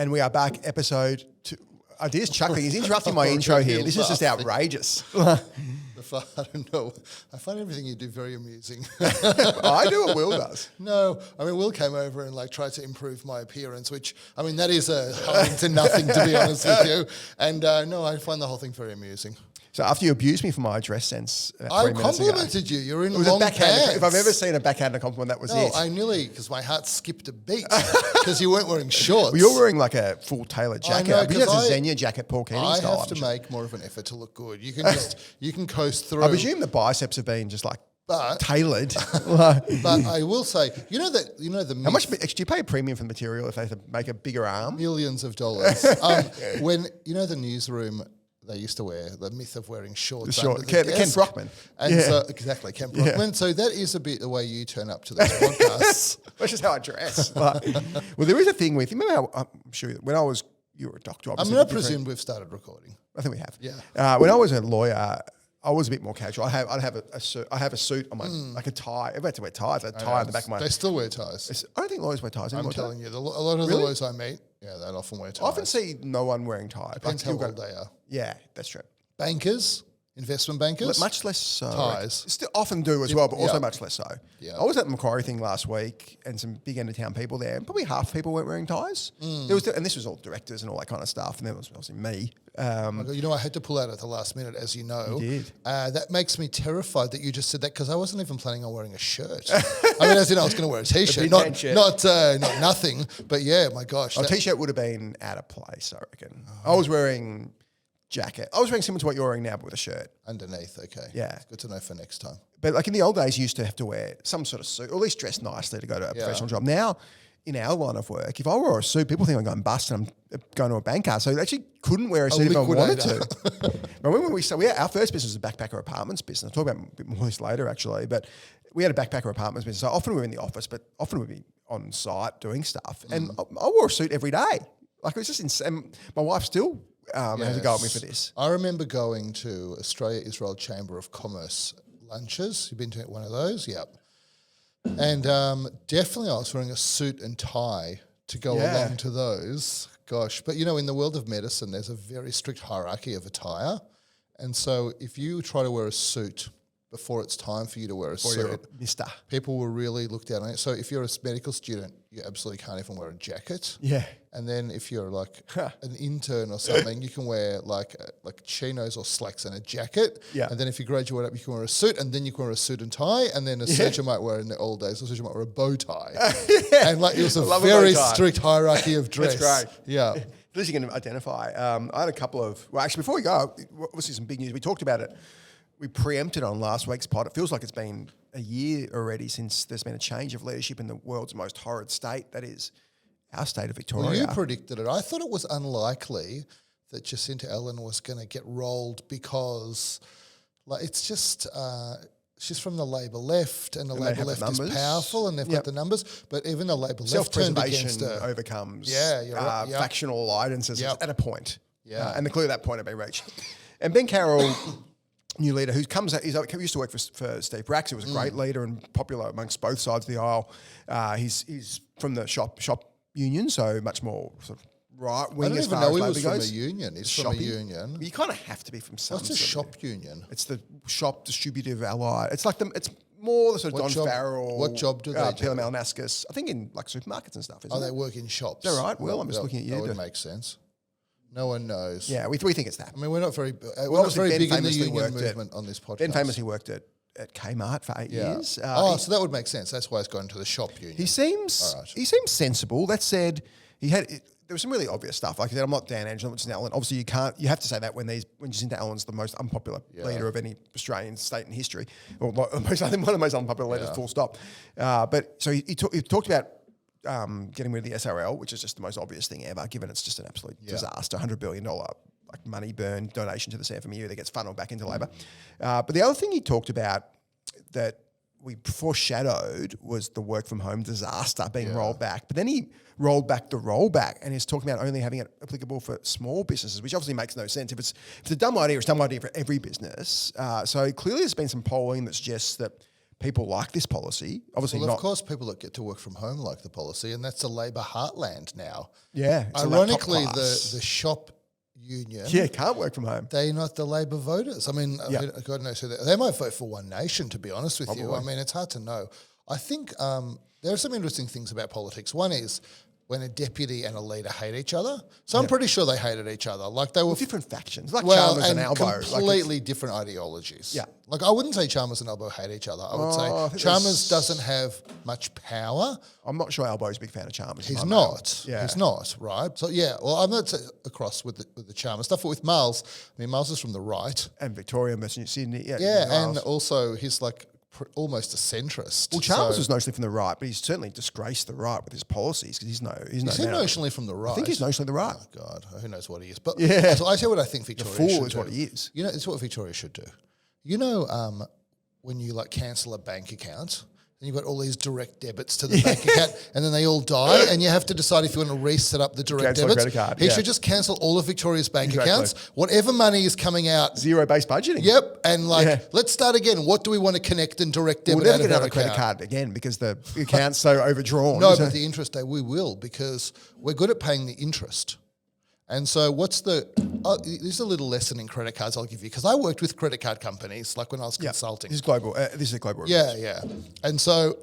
And we are back, episode 2. Adir's chuckling. He's interrupting my intro here. This is just outrageous. I don't know. I find everything you do very amusing. I do what Will does. No, I mean, Will came over and tried to improve my appearance, which, I mean, that is a home to nothing, to be honest with you. And no, I find the whole thing very amusing. So after you abused me for my dress sense, I complimented you. You're in long pants. If I've ever seen a backhanded compliment, that was it. No, I nearly, because my heart skipped a beat because you weren't wearing shorts. Well, you're wearing like a full tailored jacket. I know, because that's a Xenia jacket, Paul Keating style. I have to make more of an effort to look good. You can you can coast through. I presume the biceps have been just tailored. But I will say, you know the myth, how much do you pay a premium for the material if they have to make a bigger arm? Millions of dollars. When the newsroom. They used to wear the myth of wearing shorts. Ken Brockman. And so, exactly, Ken Brockman. Yeah. So that is a bit the way you turn up to these podcasts. That's just how I dress. Well, there is a thing with, you remember how, I'm sure, when you were a doctor, obviously. I presume we've started recording. I think we have. Yeah. When I was a lawyer, I was a bit more casual. I'd have a suit on my, like a tie. Everyone had to wear ties. I had a tie on the back of my... They still wear ties. I don't think lawyers wear ties anymore. I'm telling you, a lot of the lawyers I meet, they often wear ties. I often see no one wearing ties. Depends how old they are. Yeah, that's true. Bankers, investment bankers. Much less so. Ties. Still often do as well, but also much less so. Yeah. I was at the Macquarie thing last week and some big end of town people there, and probably half the people weren't wearing ties. And this was all directors and all that kind of stuff, and then it was obviously me. I had to pull out at the last minute, as you know. You did. That makes me terrified that you just said that, because I wasn't even planning on wearing a shirt. I mean, as in I was going to wear a T-shirt, not nothing. But yeah, my gosh. A T-shirt would have been out of place, I reckon. I was wearing jacket. I was wearing similar to what you're wearing now, but with a shirt. Underneath, okay. Yeah. It's good to know for next time. But like in the old days, you used to have to wear some sort of suit, or at least dress nicely to go to a professional job. Now, in our line of work, if I wore a suit, people think I'm going bust and I'm going to a banker. So I actually couldn't wear a suit if I wanted to. Remember when our first business was a backpacker apartments business. I'll talk about a bit more of this later, actually. But we had a backpacker apartments business. So often we were in the office, but often we'd be on site doing stuff. And I wore a suit every day. Like, it was just insane. My wife still has a go at me for this. I remember going to Australia-Israel Chamber of Commerce lunches. You've been to one of those? Yep. And definitely I was wearing a suit and tie to go along to those. Gosh. But, in the world of medicine, there's a very strict hierarchy of attire. And so if you try to wear a suit before it's time for you to wear a suit, people will really look down on it. So if you're a medical student, you absolutely can't even wear a jacket. Yeah. And then if you're like an intern or something, you can wear like chinos or slacks and a jacket. Yeah. And then if you graduate up, you can wear a suit, and then you can wear a suit and tie. And then a surgeon might wear, in the old days, a surgeon might wear a bow tie. And it was a very strict hierarchy of dress. That's great. Yeah. At least you can identify. I had a couple of, actually before we go, obviously some big news. We talked about it. We preempted on last week's pod. It feels like it's been a year already since there's been a change of leadership in the world's most horrid state, that is our state of Victoria. Well, you predicted it. I thought it was unlikely that Jacinta Allan was going to get rolled because it's just she's from the Labor left, and the Labor left is powerful, and they've got the numbers. But even the Labor left turned against her. Overcomes factional alliances at a point. Yeah. And clearly that point had been reached. And Ben Carroll, new leader, who he used to work for Steve Bracks, who was a great leader and popular amongst both sides of the aisle. He's from the shop union, so much more sort of right-wing. I don't even know he was from a union. He's from a union. You kind of have to be from some. What's a shop union? It's the shop distributive allied. It's like it's more the sort of Don Farrell. What job do they do? Peter Malnascus. I think in like supermarkets and stuff, isn't it? They work in shops. Is that right? Well, I'm just looking at you. That would make sense. No one knows. Yeah, we think it's that. I mean, we're not very big in the union movement on this podcast. Ben famously worked at Kmart for 8 years. So that would make sense. That's why he's gone to the shop union. He seems sensible. That said, there was some really obvious stuff. Like I said, I'm not Dan Angelo, Jacinta Allan. Obviously, you have to say that when Jacinta Allan's the most unpopular leader of any Australian state in history, or one of the most unpopular leaders, full stop. But so he talked about getting rid of the SRL, which is just the most obvious thing ever, given it's just an absolute disaster, $100 billion money burn donation to the CFMEU that gets funneled back into Labor. But the other thing he talked about that we foreshadowed was the work from home disaster being rolled back. But then he rolled back the rollback, and he's talking about only having it applicable for small businesses, which obviously makes no sense. If it's a dumb idea, it's a dumb idea for every business. So clearly there's been some polling that suggests that people like this policy. Obviously Well, not. of course, people that get to work from home like the policy, and that's a Labor heartland now. Yeah. it's a Ironically, laptop class. the shop union, can't work from home. they're not the Labor voters. I mean, Yeah. God knows who they might vote for One Nation, to be honest with you. Probably. I mean, it's hard to know. I think there are some interesting things about politics. One is when a deputy and a leader hate each other. So I'm pretty sure they hated each other. Like they were Different factions, like well, Chalmers and Albo. completely different ideologies. Yeah. Like I wouldn't say Chalmers and Albo hate each other. I would I say think Chalmers doesn't have much power. I'm not sure Albo's a big fan of Chalmers. He's in my mail. not. Yeah. He's not, right? So yeah, well, I'm not across with the Chalmers stuff, but with Miles, I mean, Miles is from the right. And Victoria, Sydney. Yeah, Yeah, Miles. and also he's like almost a centrist. Well, Chalmers So- was notionally from the right, but he's certainly disgraced the right with his policies because he's no Is he now. notionally from the right? I think he's notionally the right. Oh God, who knows what he is? But Yeah. so I tell you what I think The Victoria fool should is do. what he is. You know, it's what Victoria should do. You know, when you like cancel a bank account, and you've got all these direct debits to the bank account, and then they all die, and you have to decide if you want to reset up the direct Cancel a debits. credit card, He yeah. should just cancel all of Victoria's bank Exactly. accounts. Whatever money is coming out, Zero-based budgeting. yep, and like Yeah. let's start again. What do we want to connect and direct debit We'll never out get of that another credit account? card again because the account's so overdrawn. No, So- but the interest day we will because we're good at paying the interest. And so what's the this is a little lesson in credit cards I'll give you because I worked with credit card companies like when I was Yeah. consulting. This is global. This is a global. Yeah, yeah. And so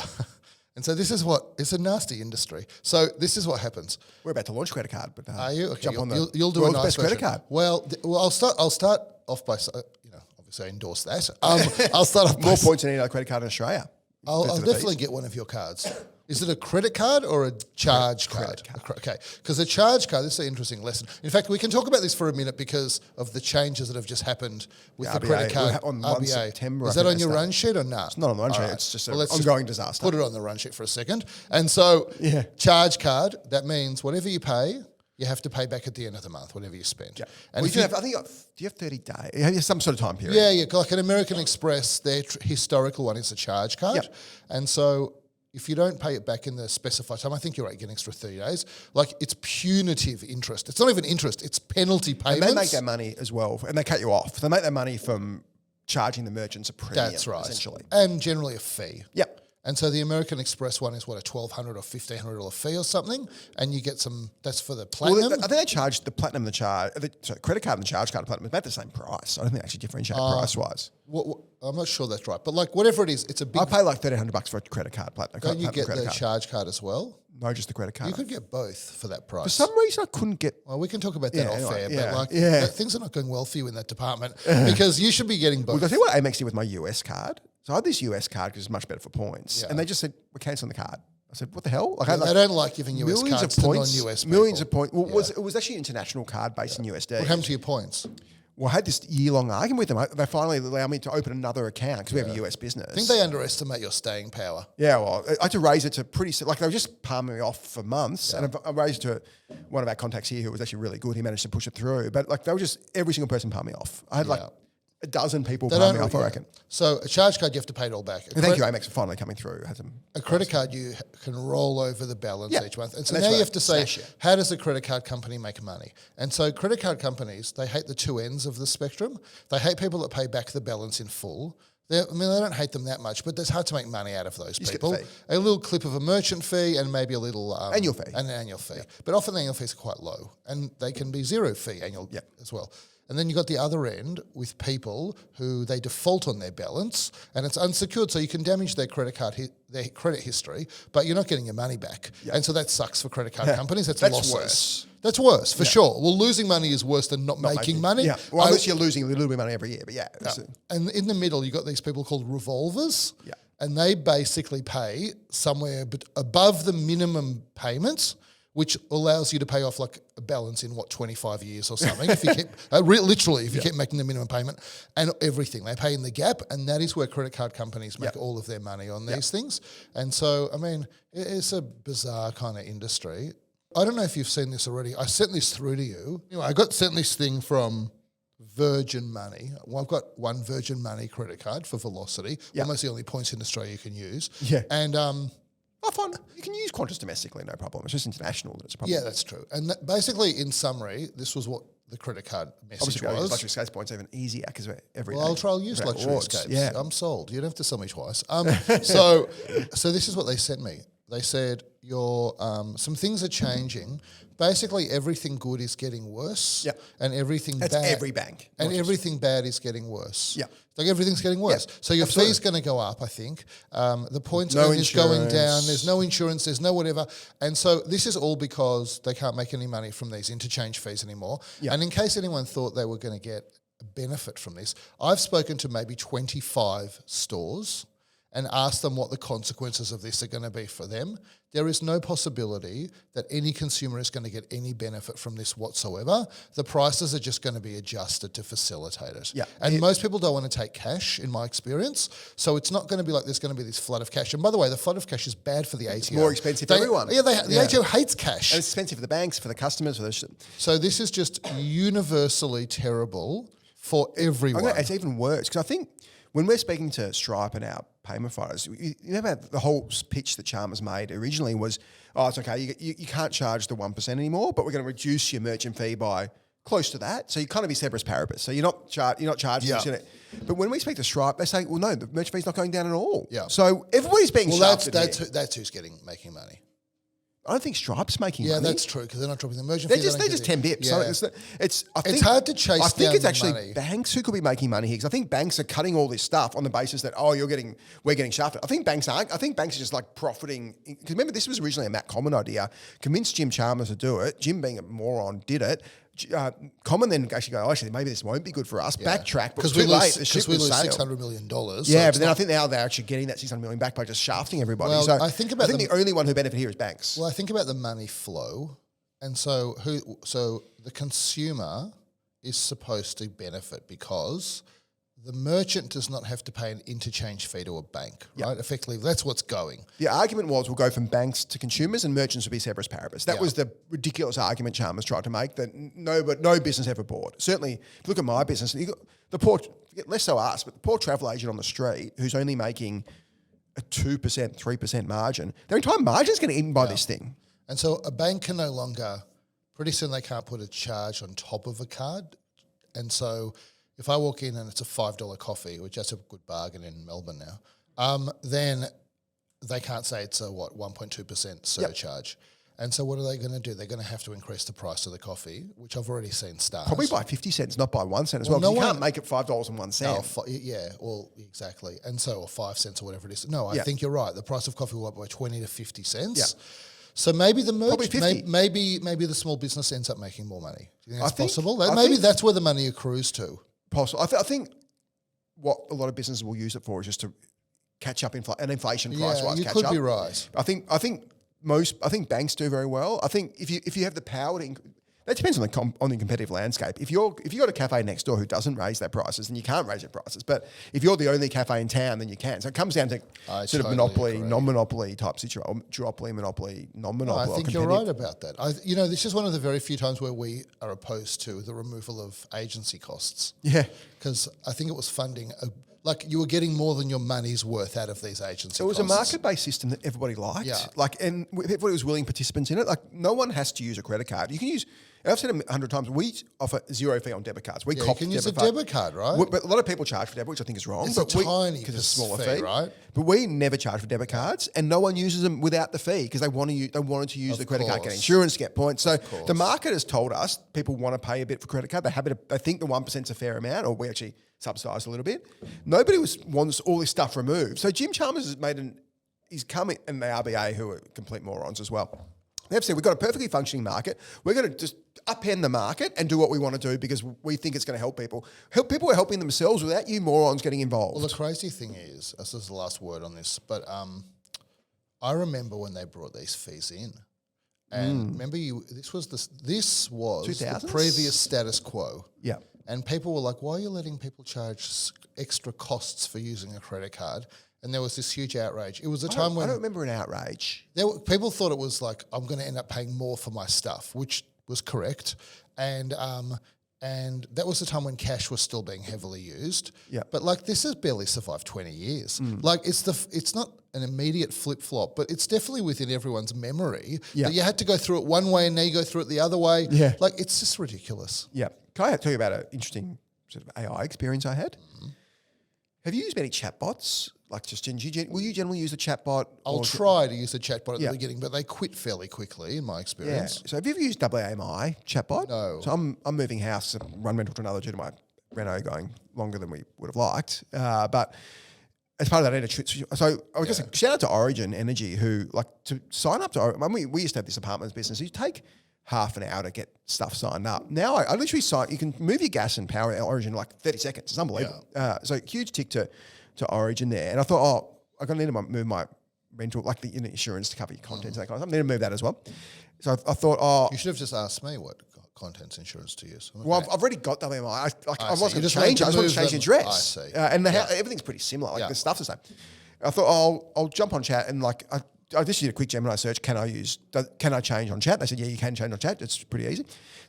this is what it's a nasty industry. So this is what happens. We're about to launch credit card, but Are you? Okay, jump on the you'll do a world's nice best credit version. card. Well, I'll start off by obviously I endorse that. I'll start off by More points than any other credit card in Australia. I'll Best of the definitely piece. get one of your cards. Is it a credit card or a charge card? Credit card. Okay, because a charge card, this is an interesting lesson. In fact, we can talk about this for a minute because of the changes that have just happened with the RBA. credit card. On 1 RBA. September, Is I that think on they your start. run sheet or not? It's not on the run sheet. It's just an let's ongoing disaster. Put it on the run sheet for a second. And so, Yeah. charge card, that means whatever you pay, you have to pay back at the end of the month, whatever you spend. Yeah. And Well, if you I think do you have 30 days? You have some sort of time period. yeah, yeah, like an American Express, their historical one is a charge card. Yep. And so if you don't pay it back in the specified time, I think you're right, you get an extra 30 days. Like it's punitive interest. It's not even interest, it's penalty And payments. they make that money as well, and they cut you off. They make that money from charging the merchants a premium, That's right. essentially. And generally a fee. Yep. And so the American Express one is what, a $1,200 or $1,500 fee or something, and you get some. That's for the platinum. Well, I think they charge the platinum and the charge, sorry, credit card and the charge card and platinum about the same price. I don't think they actually differentiate price wise. I'm not sure that's right, but like whatever it is, it's a big. I pay like $1,300 for a credit card, platinum. Don't you platinum get credit the card. charge card as well? No, just the credit card. You could get both for that price. For some reason, I couldn't get. Well, we can talk about that Yeah, off anyway, air, yeah, but like yeah. things are not going well for you in that department because you should be getting both. Well, I tell you what Amex did with my US card. So I had this US card because it's much better for points, Yeah. and they just said we're cancelling the card. I said, what the hell? Like, I had they don't like giving US millions cards of to points, non-US people. millions of points. Well, it was actually an international card based in USD. What happened to your points? Well, I had this year-long argument with them. They finally allowed me to open another account because we have a US business. I think they underestimate your staying power. Yeah, well, I had to raise it to like they were just palming me off for months, and I raised it to one of our contacts here who was actually really good. He managed to push it through, but like they were just every single person palm me off. I had like a dozen people palm me off, I reckon. So a charge card, you have to pay it all back. And thank you, Amex, for finally coming through. Had some A credit card, you can roll over the balance Yeah. each month. And so And now that's you right. have to say, Stash it. how does a credit card company make money? And so credit card companies, they hate the two ends of the spectrum. They hate people that pay back the balance in full. They don't hate them that much, but it's hard to make money out of those just get people. the fee. A little clip of a merchant fee and maybe a little... Annual fee. An annual fee. But often the annual fees are quite low and they can be zero fee annual as well. And then you've got the other end with people who they default on their balance and it's unsecured, so you can damage their credit card, their credit history, but you're not getting your money back. And so that sucks for credit card companies. That's losses. worse. That's worse, for sure. Well, losing money is worse than not making money. Yeah, well, unless you're losing a little bit of money every year, but yeah. And in the middle, you've got these people called revolvers. Yeah. And they basically pay somewhere above the minimum payments, which allows you to pay off like a balance in 25 years or something. If you keep literally, if you keep making the minimum payment and everything, they pay in the gap, and that is where credit card companies make all of their money on these things. And so, I mean, it's a bizarre kind of industry. I don't know if you've seen this already. I sent this through to you. Anyway, I got sent this thing from Virgin Money. Well, I've got one Virgin Money credit card for Velocity. Almost the only points in Australia you can use. Yeah. And I find you can use Qantas domestically, no problem. It's just international that it's a problem. yeah, that's true. And basically, in summary, this was what the credit card message Obviously, was. luxury escapes points even easier because we're every Well, day. I'll use luxury rewards. escapes. Yeah. I'm sold. You don't have to sell me twice. So this is what they sent me. They said your some things are changing. Basically, everything good is getting worse, Yep. and everything That's bad. every bank. And everything bad is getting worse. Yeah. Like everything's getting worse. Yeah, So your absolutely. fee's going to go up, I think. The points No earned is going insurance. down. There's no insurance. There's no whatever. And so this is all because they can't make any money from these interchange fees anymore. Yeah. And in case anyone thought they were going to get a benefit from this, I've spoken to maybe 25 stores and asked them what the consequences of this are going to be for them. There is no possibility that any consumer is going to get any benefit from this whatsoever. The prices are just going to be adjusted to facilitate it. Yeah. And most people don't want to take cash, in my experience. So it's not going to be like there's going to be this flood of cash. And by the way, the flood of cash is bad for the ATO. more expensive for everyone. Yeah, the ATO hates cash. And it's expensive for the banks, for the customers, for the. So this is just universally terrible for everyone. It's even worse because I think when we're speaking to Stripe and our payment providers, you know about the whole pitch that Chalmers made originally was, oh, it's okay, you can't charge the 1% anymore, but we're going to reduce your merchant fee by close to that. So you kind of be ceteris paribus. So you're not charging. Yeah. But when we speak to Stripe, they say, well, no, the merchant fee's not going down at all. Yeah. So everybody's being shafted here. That's who's making money. I don't think Stripe's making Yeah, money. that's true because they're not dropping the merchant They're fee. just 10 bips. Yeah. So I think It's hard to chase I think down it's the actually money. banks who could be making money here because I think banks are cutting all this stuff on the basis that we're getting shafted. I think banks aren't. I think banks are just like profiting because remember this was originally a Matt Common idea. Convinced Jim Chalmers to do it. Jim, being a moron, did it. Common then actually go, actually maybe this won't be good for us. Backtrack, but because too late. The ship we was lose sailed. $600 million. Yeah, but then I think now they're actually getting that $600 million back by just shafting everybody. Well, so I think the only one who benefit here is banks. Well, I think about the money flow, and so the consumer is supposed to benefit because the merchant does not have to pay an interchange fee to a bank, right? Effectively, that's what's going. The argument was we'll go from banks to consumers and merchants will be ceteris paribus. That was the ridiculous argument Chalmers tried to make that no business ever bought. Certainly, if you look at my business, you got the poor, less so us, but the poor travel agent on the street who's only making a 2%, 3% margin, their entire margin's getting eaten by this thing. And so a bank can no longer, pretty soon they can't put a charge on top of a card. And so if I walk in and it's a $5 coffee, which that's a good bargain in Melbourne now, then they can't say it's a 1.2% surcharge. And so what are they going to do? They're going to have to increase the price of the coffee, which I've already seen start. Probably by 50 cents, not by 1 cent as well. 'Cause you can't make it $5.01. Well, exactly. And so, or 5 cents or whatever it is. No, I think you're right. The price of coffee will go up by 20 to 50 cents. Yeah. So maybe the Probably 50. maybe the small business ends up making more money. Do you think that's I think- possible? I Maybe think- that's where the money accrues to. Possible. I think what a lot of businesses will use it for is just to catch up inflation price-wise. You catch could up. be right. I think banks do very well. I think if you have the power to, that depends on the competitive landscape. If you got a cafe next door who doesn't raise their prices, then you can't raise your prices. But if you're the only cafe in town, then you can. So it comes down to sort of monopoly, agree. non-monopoly type situation, duopoly, monopoly, non-monopoly. I think you're right about that. This is one of the very few times where we are opposed to the removal of agency costs. Yeah. Because I think it was funding, you were getting more than your money's worth out of these agency costs. So it was a market-based system that everybody liked. Yeah. And everybody was willing participants in it. Like, no one has to use a credit card. You can use, I've said it 100 times, we offer zero fee on debit cards. We you can use a debit card, right? But a lot of people charge for debit, which I think is wrong. It's a tiny because it's a smaller fee, fee, right? But we never charge for debit cards, and no one uses them without the fee because they wanted to use the credit card, get insurance, get points. So the market has told us people want to pay a bit for credit card. They think the 1% is a fair amount, or we actually subsidise a little bit. Nobody wants all this stuff removed. So Jim Chalmers has he's coming, and the RBA, who are complete morons as well. They've said we've got a perfectly functioning market. We're going to just upend the market and do what we want to do because we think it's going to help people. People are helping themselves without you morons getting involved. Well, the crazy thing is, this is the last word on this, but I remember when they brought these fees in, and remember this was the 2000s? previous status quo. Yeah. And people were like, why are you letting people charge extra costs for using a credit card? And there was this huge outrage. It was a time when I don't remember an outrage. people thought it was like, I'm going to end up paying more for my stuff, which was correct. And And that was the time when cash was still being heavily used. Yeah. But like this has barely survived 20 years. Like it's not an immediate flip flop, but it's definitely within everyone's memory that you had to go through it one way and now you go through it the other way. Yeah. Like it's just ridiculous. Yeah. Can I tell you about an interesting sort of AI experience I had? Have you used many chatbots? Like will you generally use a chatbot? I'll try to use the chatbot at Yeah. the beginning, but they quit fairly quickly in my Yeah. experience. So have you ever used AMI chatbot? No. So I'm moving house, one rental to another due to my reno going longer than we would have liked. But as part of that, so I was just shout out to Origin Energy who like to sign up to. We used to have this apartments business. You take half an hour to get stuff signed up. Now I literally sign. You can move your gas and power at Origin in like 30 seconds. It's unbelievable. So huge tick to Origin there. And I thought, I'm going to need to move my rental, like the insurance to cover your contents and that kind of stuff. I need to move that as well. So I thought, You should have just asked me what contents insurance to use. well, I've already got WMI. I wasn't going to just change it. I wanted just to wanted to move change them. address. I see. And everything's pretty similar. Like the stuff's the same. I thought, I'll jump on chat and like, I just did a quick Gemini search. Can I change on chat? They said, yeah, you can change on chat. It's pretty easy.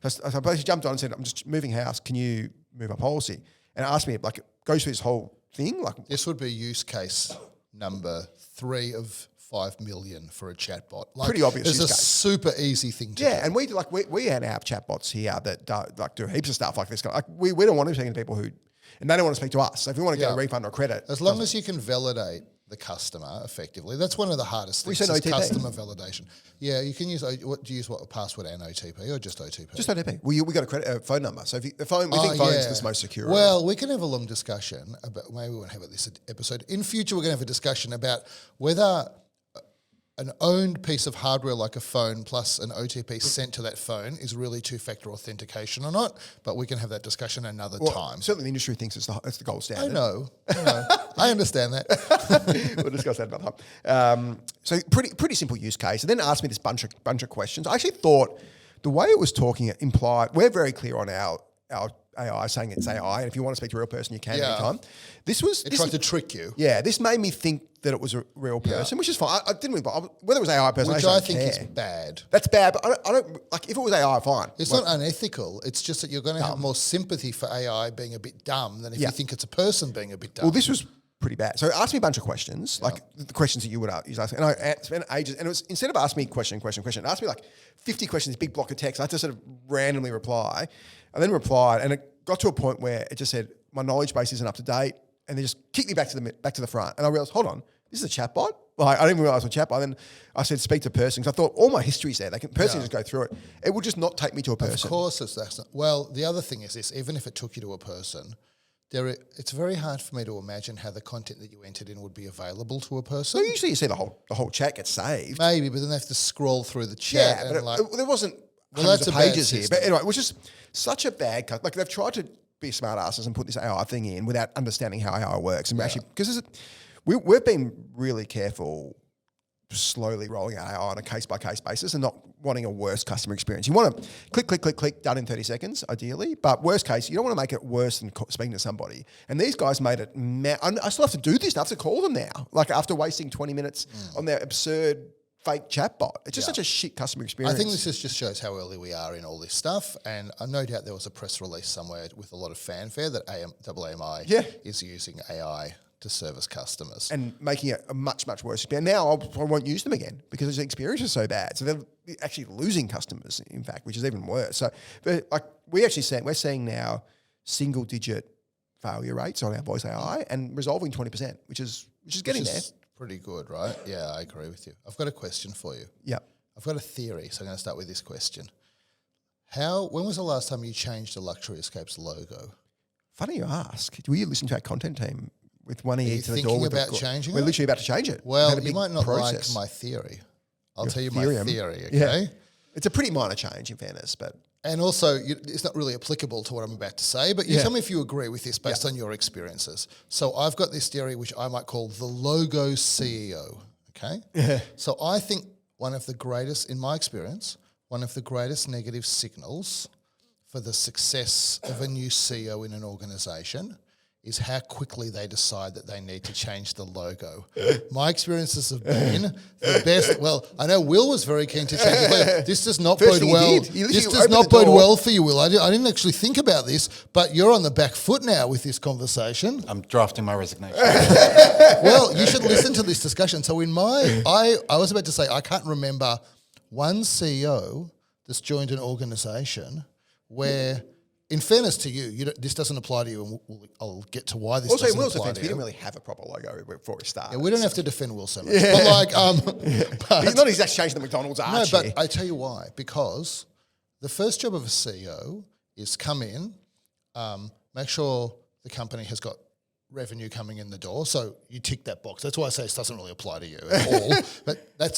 So I basically jumped on and said, I'm just moving house. Can you move my policy? And it asked me, like, it goes through this whole thing. Like, This would be use case number 3 of 5 million for a chatbot. Like, Pretty obvious It's use a case. super easy thing to do. yeah, and we had our chatbots here that do heaps of stuff like this. Like we don't want to speak to people who, and they don't want to speak to us. So if we want to get a refund or credit, As long as you can validate the customer effectively, that's one of the hardest things. said is OTP. customer validation. Yeah, you can use what password and OTP or just OTP? just OTP. We got a credit phone number. So if the phone, we think phone's the most secure. Well, we can have a long discussion about. Maybe we won't have it this episode. In future, we're going to have a discussion about whether an owned piece of hardware like a phone plus an OTP sent to that phone is really two-factor authentication or not. But we can have that discussion another time. Certainly, the industry thinks it's the gold standard. I know. I understand that. We'll discuss that another time. So pretty simple use case. And then it asked me this bunch of questions. I actually thought the way it was talking, it implied we're very clear on our AI saying it's AI, and if you want to speak to a real person, you can anytime. It tried to trick you. Yeah, this made me think that it was a real person, which is fine. I didn't really, whether it was AI person, Which I I don't think care. is bad. That's bad, but I don't like if it was AI, fine. It's not unethical. It's just that you're going to have more sympathy for AI being a bit dumb than if you think it's a person being a bit dumb. Well, this was pretty bad. So it asked me a bunch of questions, like the questions that you would ask. And I spent ages, and it was instead of asking me question, it asked me like 50 questions, big block of text. I had to sort of randomly reply. And then replied, and it got to a point where it just said, my knowledge base isn't up to date, and they just kicked me back to the front. And I realized, hold on, this is a chatbot? Like, I didn't realize it was a chatbot. And then I said, speak to person, because I thought all my history's there. Person just go through it. It would just not take me to a person. Of course that's not. Well, the other thing is this, even if it took you to a person, it's very hard for me to imagine how the content that you entered in would be available to a person. So usually you see the whole chat gets saved. Maybe, but then they have to scroll through the chat. Yeah, but there wasn't that's hundreds of a bad pages here. system. But anyway, it was just such a bad cut. Like they've tried to be smart asses and put this AI thing in without understanding how AI works. And actually, because we've been really careful slowly rolling out AI on a case-by-case basis and not wanting a worse customer experience. You want to click, done in 30 seconds, ideally. But worst case, you don't want to make it worse than speaking to somebody. And these guys made it I still have to do this. I have to call them now, like after wasting 20 minutes on their absurd fake chatbot. It's just such a shit customer experience. I think this just shows how early we are in all this stuff, and no doubt there was a press release somewhere with a lot of fanfare that AMI is using AI to service customers. And making it a much, much worse experience. Now I won't use them again because the experience is so bad. So they're actually losing customers, in fact, which is even worse. So we're seeing now single-digit failure rates on our voice AI and resolving 20%, which is getting there. Pretty good, right? Yeah, I agree with you. I've got a question for you. Yeah. I've got a theory, so I'm going to start with this question. When was the last time you changed the Luxury Escapes logo? Funny you ask. Were you listening to our content team with one ear to the door? Thinking about changing We're it? literally about to change it. Well, you might not like my theory. I'll tell you my theory, okay? Yeah. It's a pretty minor change, in fairness, but... And also, it's not really applicable to what I'm about to say, but you tell me if you agree with this based on your experiences. So I've got this theory which I might call the logo CEO, okay? Yeah. So I think one of the greatest, in my experience, one of the greatest negative signals for the success of a new CEO in an organisation is how quickly they decide that they need to change the logo. My experiences have been the best. Well, I know Will was very keen to change the logo. This does not bode well. This does not bode well for you, Will. I didn't actually think about this, but you're on the back foot now with this conversation. I'm drafting my resignation. Well, you should listen to this discussion. So I was about to say, I can't remember one CEO that's joined an organisation where, in fairness to you, this doesn't apply to you, and I'll get to why this doesn't Will's apply defense, to he you. didn't really have a proper logo before we started. Yeah, we don't have to defend Will so much. But He's not exactly changing the McDonald's arch. no, but I tell you why. Because the first job of a CEO is come in, make sure the company has got revenue coming in the door. So you tick that box. That's why I say this doesn't really apply to you at all.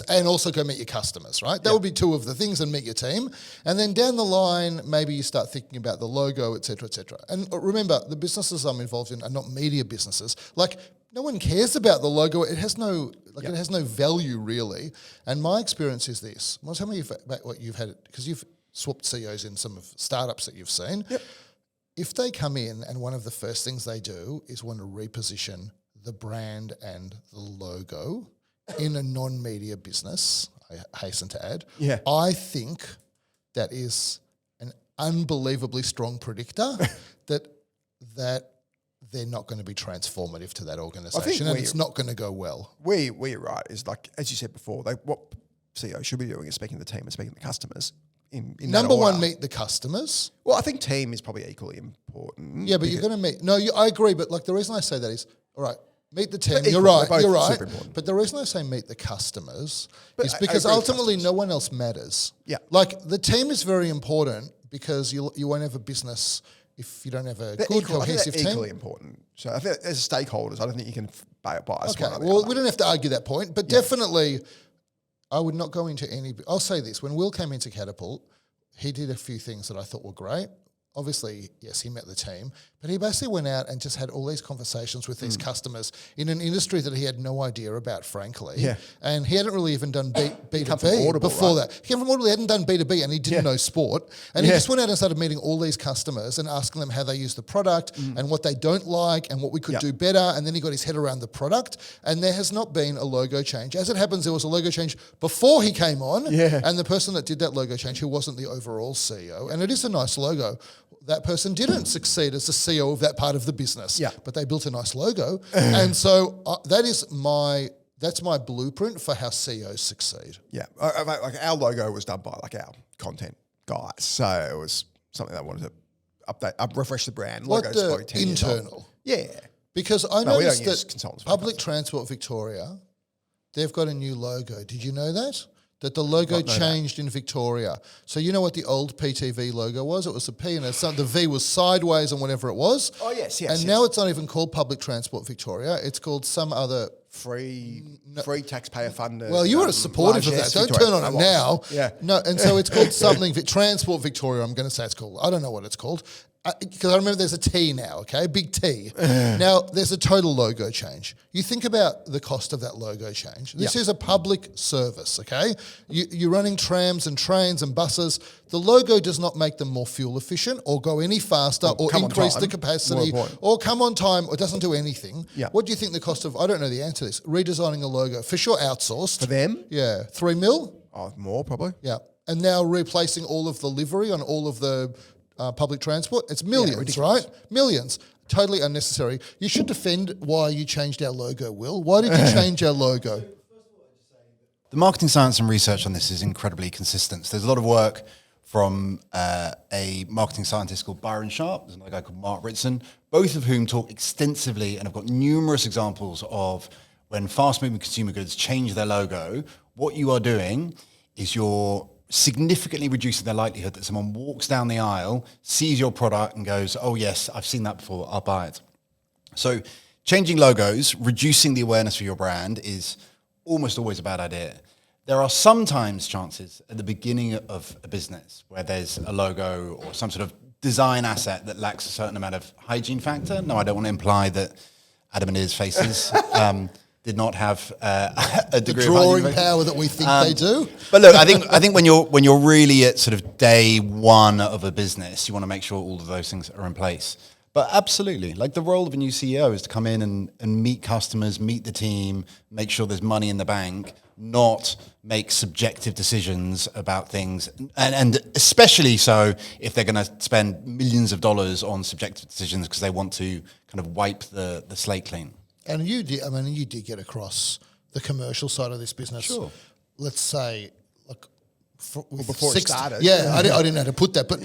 And also go meet your customers, right? That would be two of the things, and meet your team. And then down the line, maybe you start thinking about the logo, et cetera, et cetera. And remember, the businesses I'm involved in are not media businesses. Like, no one cares about the logo. It has no it has no value really. And my experience is this. Well, tell me about what you've had, because you've swapped CEOs in some of startups that you've seen. Yep. If they come in and one of the first things they do is want to reposition the brand and the logo in a non-media business, I hasten to add, I think that is an unbelievably strong predictor that they're not going to be transformative to that organisation, and it's not going to go well. Where you're right is, like, as you said before, what CEO should be doing is speaking to the team and speaking to the customers. In Number one, meet the customers. Well, I think team is probably equally important. Yeah, but you're going to meet. No, I agree. But like, the reason I say that is, all right, meet the team. You're right. But the reason I say meet the customers is because ultimately no one else matters. Yeah. Like, the team is very important because you won't have a business if you don't have a good cohesive team. Equally important. So I think as stakeholders, I don't think you can bias. Okay. Well, we don't have to argue that point, but definitely, I would not go into any. I'll say this: when Will came into Catapult, he did a few things that I thought were great. Obviously, yes, he met the team, but he basically went out and just had all these conversations with these customers in an industry that he had no idea about, frankly. Yeah. And he hadn't really even done B2B before that. He came from Audible, he hadn't done B2B, and he didn't know sport. And he just went out and started meeting all these customers and asking them how they use the product and what they don't like and what we could do better. And then he got his head around the product. And there has not been a logo change. As it happens, there was a logo change before he came on. Yeah. And the person that did that logo change, who wasn't the overall CEO, and it is a nice logo, that person didn't succeed as the CEO of that part of the business. Yeah. But they built a nice logo. And so that's my blueprint for how CEOs succeed. Yeah. Like, our logo was done by like our content guys. So it was something I wanted to update, refresh the brand. Like Logo's probably 10 years old. internal. Yeah. Because I noticed that Public Transport Victoria, they've got a new logo. Did you know that? That the logo changed in Victoria. So you know what the old PTV logo was? It was a P and the V was sideways and whatever it was. Oh, yes. And now it's not even called Public Transport Victoria. It's called some other... Free taxpayer funded. Well, you were supportive of that. Don't turn on it now. Yeah. No, and so it's called something... Transport Victoria, I'm going to say it's called. I don't know what it's called. Because I remember there's a T now, okay? Big T. Now, there's a total logo change. You think about the cost of that logo change. This is a public service, okay? You're running trams and trains and buses. The logo does not make them more fuel efficient or go any faster or increase the capacity or come on time or doesn't do anything. Yeah. What do you think the cost of, I don't know the answer to this, redesigning a logo? For sure outsourced. For them? Yeah. 3 mil? Oh, more probably. Yeah. And now replacing all of the livery on all of the... public transport, it's millions, right? Millions. Totally unnecessary. You should defend why you changed our logo, Will. Why did you change our logo? The marketing science and research on this is incredibly consistent. So there's a lot of work from a marketing scientist called Byron Sharp. There's another guy called Mark Ritson, both of whom talk extensively and have got numerous examples of when fast-moving consumer goods change their logo, what you are doing is you're significantly reducing the likelihood that someone walks down the aisle, sees your product and goes, oh yes, I've seen that before, I'll buy it. So changing logos, reducing the awareness for your brand is almost always a bad idea. There are sometimes chances at the beginning of a business where there's a logo or some sort of design asset that lacks a certain amount of hygiene factor. No, I don't want to imply that Adam and Adir's faces did not have a degree of drawing power that we think they do. But look, I think when you're really at sort of day one of a business, you want to make sure all of those things are in place. But absolutely, like the role of a new CEO is to come in and meet customers, meet the team, make sure there's money in the bank, not make subjective decisions about things. And especially so if they're going to spend millions of dollars on subjective decisions because they want to kind of wipe the slate clean. And you did get across the commercial side of this business. Sure. Let's say, like, before it started. Yeah, I didn't know how to put that, but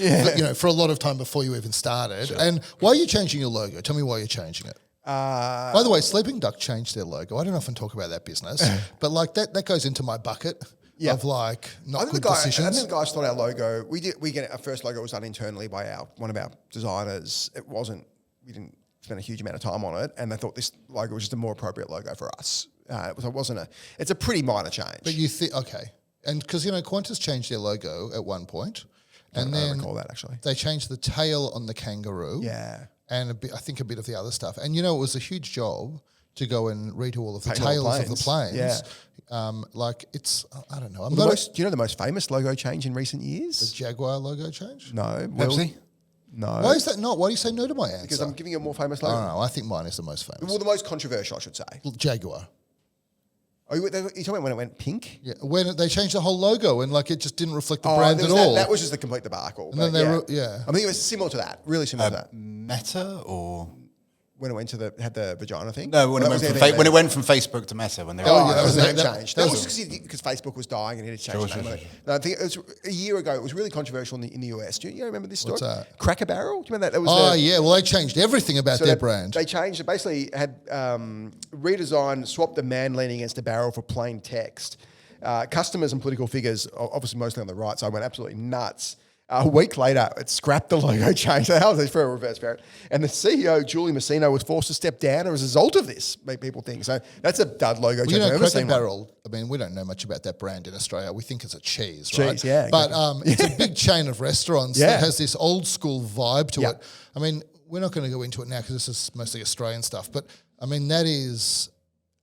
for a lot of time before you even started. Sure. And why are you changing your logo? Tell me why you're changing it. By the way, Sleeping Duck changed their logo. I don't often talk about that business, but like that goes into my bucket of like not good decisions. I think the guys thought our logo. Our first logo was done internally by one of our designers. We didn't spend a huge amount of time on it, and they thought this logo was just a more appropriate logo for us. It's a pretty minor change. But you think and because Qantas changed their logo at one point, and I then recall that actually. They changed the tail on the kangaroo. Yeah. And I think a bit of the other stuff. And it was a huge job to go and redo all of the tails of the planes. Yeah. I don't know. Do you know the most famous logo change in recent years? The Jaguar logo change? No. Pepsi? No. Why is that not? Why do you say no to my answer? Because I'm giving you a more famous logo. I don't know. I think mine is the most famous. Well, the most controversial, I should say. Jaguar. Are you talking about when it went pink? Yeah, when they changed the whole logo and it just didn't reflect the brand at all. That was just the complete debacle. And then I think it was similar to that, really similar to that. Meta or... When it went had the vagina thing? No, when it went from Facebook to Meta. When they that was a name change. That was because Facebook was dying and it had changed Sure. No, I think it was a year ago. It was really controversial in the US. Do you remember this story? What's that? Cracker Barrel? Do you remember that? Well, they changed everything about their brand. They changed it. Basically had redesigned, swapped the man leaning against a barrel for plain text. Customers and political figures, obviously mostly on the right side, went absolutely nuts. A week later, it scrapped the logo change. How was this for a reverse parrot? And the CEO, Julie Messina, was forced to step down as a result of this, make people think. So that's a dud logo change. Cracker Barrel, we don't know much about that brand in Australia. We think it's a cheese, right? Yeah. But it's a big chain of restaurants that has this old school vibe to it. We're not going to go into it now because this is mostly Australian stuff. But, that is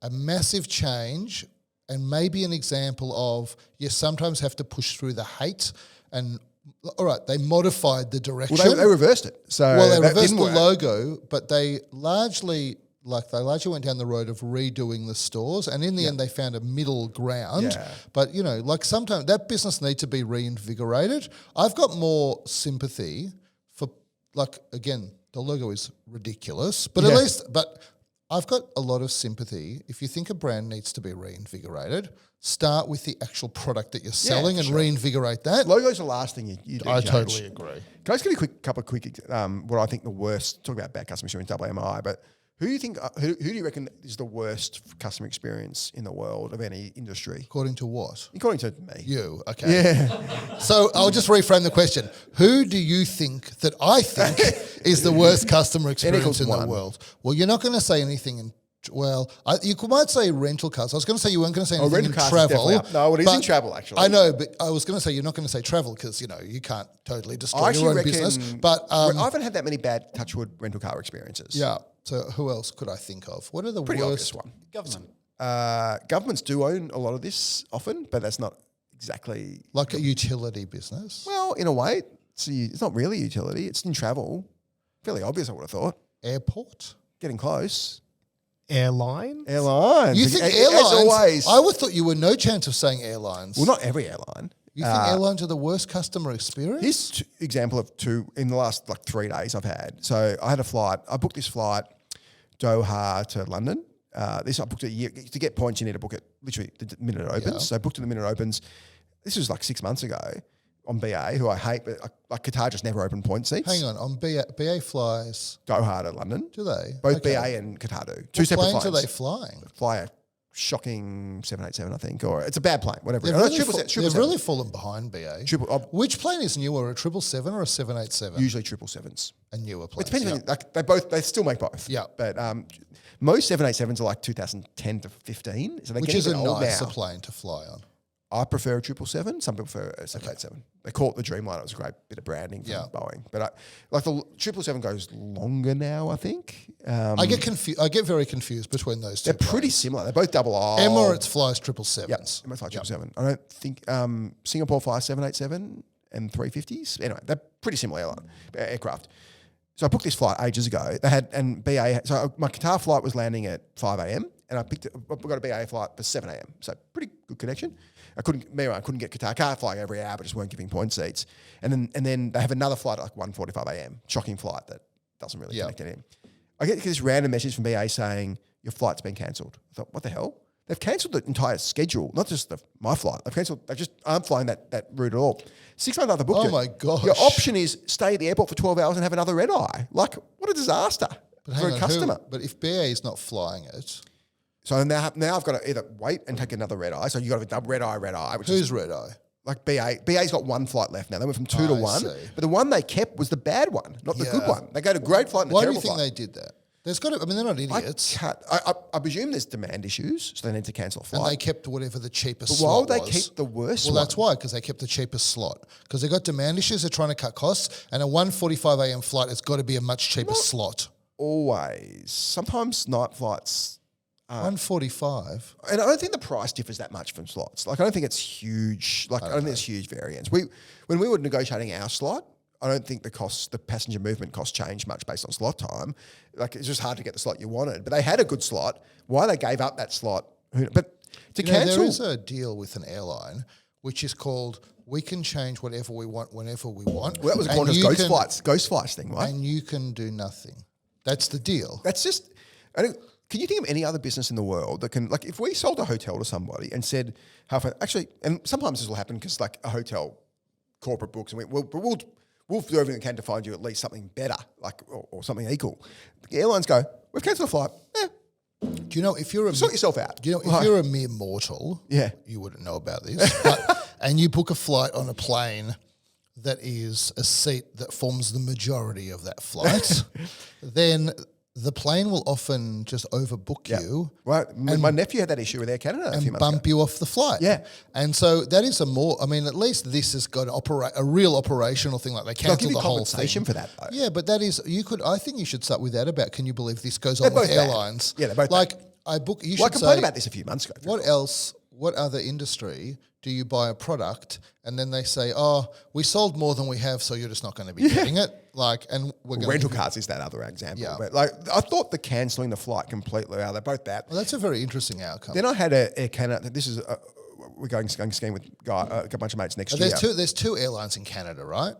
a massive change and maybe an example of you sometimes have to push through the hate and... All right, they modified the direction. Well, they reversed it. They reversed the logo, but they largely went down the road of redoing the stores, and in the end, they found a middle ground. Yeah. But sometimes that business needs to be reinvigorated. I've got more sympathy for, again, the logo is ridiculous, but at least, I've got a lot of sympathy. If you think a brand needs to be reinvigorated, start with the actual product that you're selling and reinvigorate that. Logo's the last thing you do. I totally agree. Can I just give you a couple of quick, what I think the worst, talk about bad customer experience, WMI, but who do you think, who do you reckon is the worst customer experience in the world of any industry? According to what? According to me. You, okay. Yeah. So I'll just reframe the question. Who do you think that I think is the worst customer experience in the world? Well, you're not going to say anything in... you might say rental cars. I was going to say you weren't going to say anything in travel. No, it is in travel, actually. I know, but I was going to say you're not going to say travel because, you can't totally destroy your own business. But I haven't had that many bad touchwood rental car experiences. Yeah. So who else could I think of? What are the Pretty worst? Obvious one. Government. Governments do own a lot of this often, but that's not exactly... Like a utility business? Well, in a way, it's not really a utility. It's in travel. Fairly obvious, I would have thought. Airport? Getting close. Airlines? You think airlines? As always. I would thought you were no chance of saying airlines. Well, not every airline. You think airlines are the worst customer experience? Here's an example of two in the last 3 days I've had. So I had a flight. I booked this flight, Doha to London. I booked it a year. To get points, you need to book it literally the minute it opens. Yeah. So I booked it the minute it opens. This was 6 months ago on BA, who I hate, but Qatar just never opened point seats. Hang on BA flies Doha to London. Do they? Both BA and Qatar do. Two separate planes flights. Are they flying? Fly a shocking 787, I think, or it's a bad plane, whatever. They've really fallen behind BA. Which plane is newer, a 777 or a 787? Usually 777s. A newer plane. It depends. They still make both. Yeah, but most 787s are 2010 to 15, so which is a nicer plane to fly on. I prefer a 777. Some people prefer a 787. Okay. They call it the Dreamliner. It was a great bit of branding from Boeing. But the 777 goes longer now, I think. I get confused. I get very confused between those two. They're pretty similar. They're both double R. Emirates flies 777s. Yep, Emirates flies 777. I don't think Singapore flies 787 and 350s. Anyway, they're pretty similar aircraft. So I booked this flight ages ago. They had, and BA, so my Qatar flight was landing at 5 a.m. and I got a BA flight for 7 a.m. So pretty good connection. I couldn't get Qatar. Car flying every hour, but just weren't giving point seats. And then they have another flight at like 1:45 a.m. Shocking flight that doesn't really connect in. I get this random message from BA saying, your flight's been cancelled. I thought, what the hell? They've cancelled the entire schedule, not just my flight. They just aren't flying that route at all. 6 months after I booked it. Oh my gosh. Your option is stay at the airport for 12 hours and have another red eye. Like, what a disaster for a customer. But if BA is not flying it, so now I've got to either wait and take another red eye. So you got a red eye. who's red eye? Like BA's got one flight left now. They went from 2 to 1. see. But the one they kept was the bad one, not the good one. They go to great flight and a Why do you terrible think flight. they did that? There's got to, I mean, they're not idiots. I presume there's demand issues, so they need to cancel a flight. And they kept whatever the cheapest But why slot would they was. keep the worst Well, one? that's why, because they kept the cheapest slot. Because they got demand issues, they're trying to cut costs, and a 1:45 a.m. flight has got to be a much cheaper slot. Always. Sometimes night flights. 1:45. And I don't think the price differs that much from slots. Like, I don't think it's huge. Like, I don't think there's huge variance. When we were negotiating our slot, I don't think the passenger movement cost changed much based on slot time. Like, it's just hard to get the slot you wanted. But they had a good slot. Why they gave up that slot? But to cancel, there is a deal with an airline which is called, we can change whatever we want whenever we want. well, that was a and Qantas you ghost flights thing, right? And you can do nothing. That's the deal. That's just. Can you think of any other business in the world that can, like, if we sold a hotel to somebody and said, actually, and sometimes this will happen because, like, a hotel corporate books, and we'll do everything we can to find you at least something better, like, or something equal. The airlines go, we've cancelled a flight. Do you know, if you're Sort yourself out. Do you know, if you're a mere mortal, you wouldn't know about this, and you book a flight on a plane that is a seat that forms the majority of that flight, then the plane will often just overbook you. Right. My nephew had that issue with Air Canada a few and months bump ago. you off the flight. Yeah. And so that is at least this has got a real operational thing, like they They'll give cancel you the whole compensation thing. for that, though. Yeah, but that is, I think you should start with that about, can you believe this goes on with both bad. airlines? Yeah, they're both like, bad. I I should complained say, about this a few months ago. what other industry do you buy a product and then they say, oh, we sold more than we have, so you're just not going to be getting it? Like, and we're going Rental cars is that other example. Yeah. But, like, I thought the cancelling the flight completely, they're both bad. Well, that's a very interesting outcome. Then I had a Air Canada. This is we're going skiing with a bunch of mates next year. There's two airlines in Canada, right?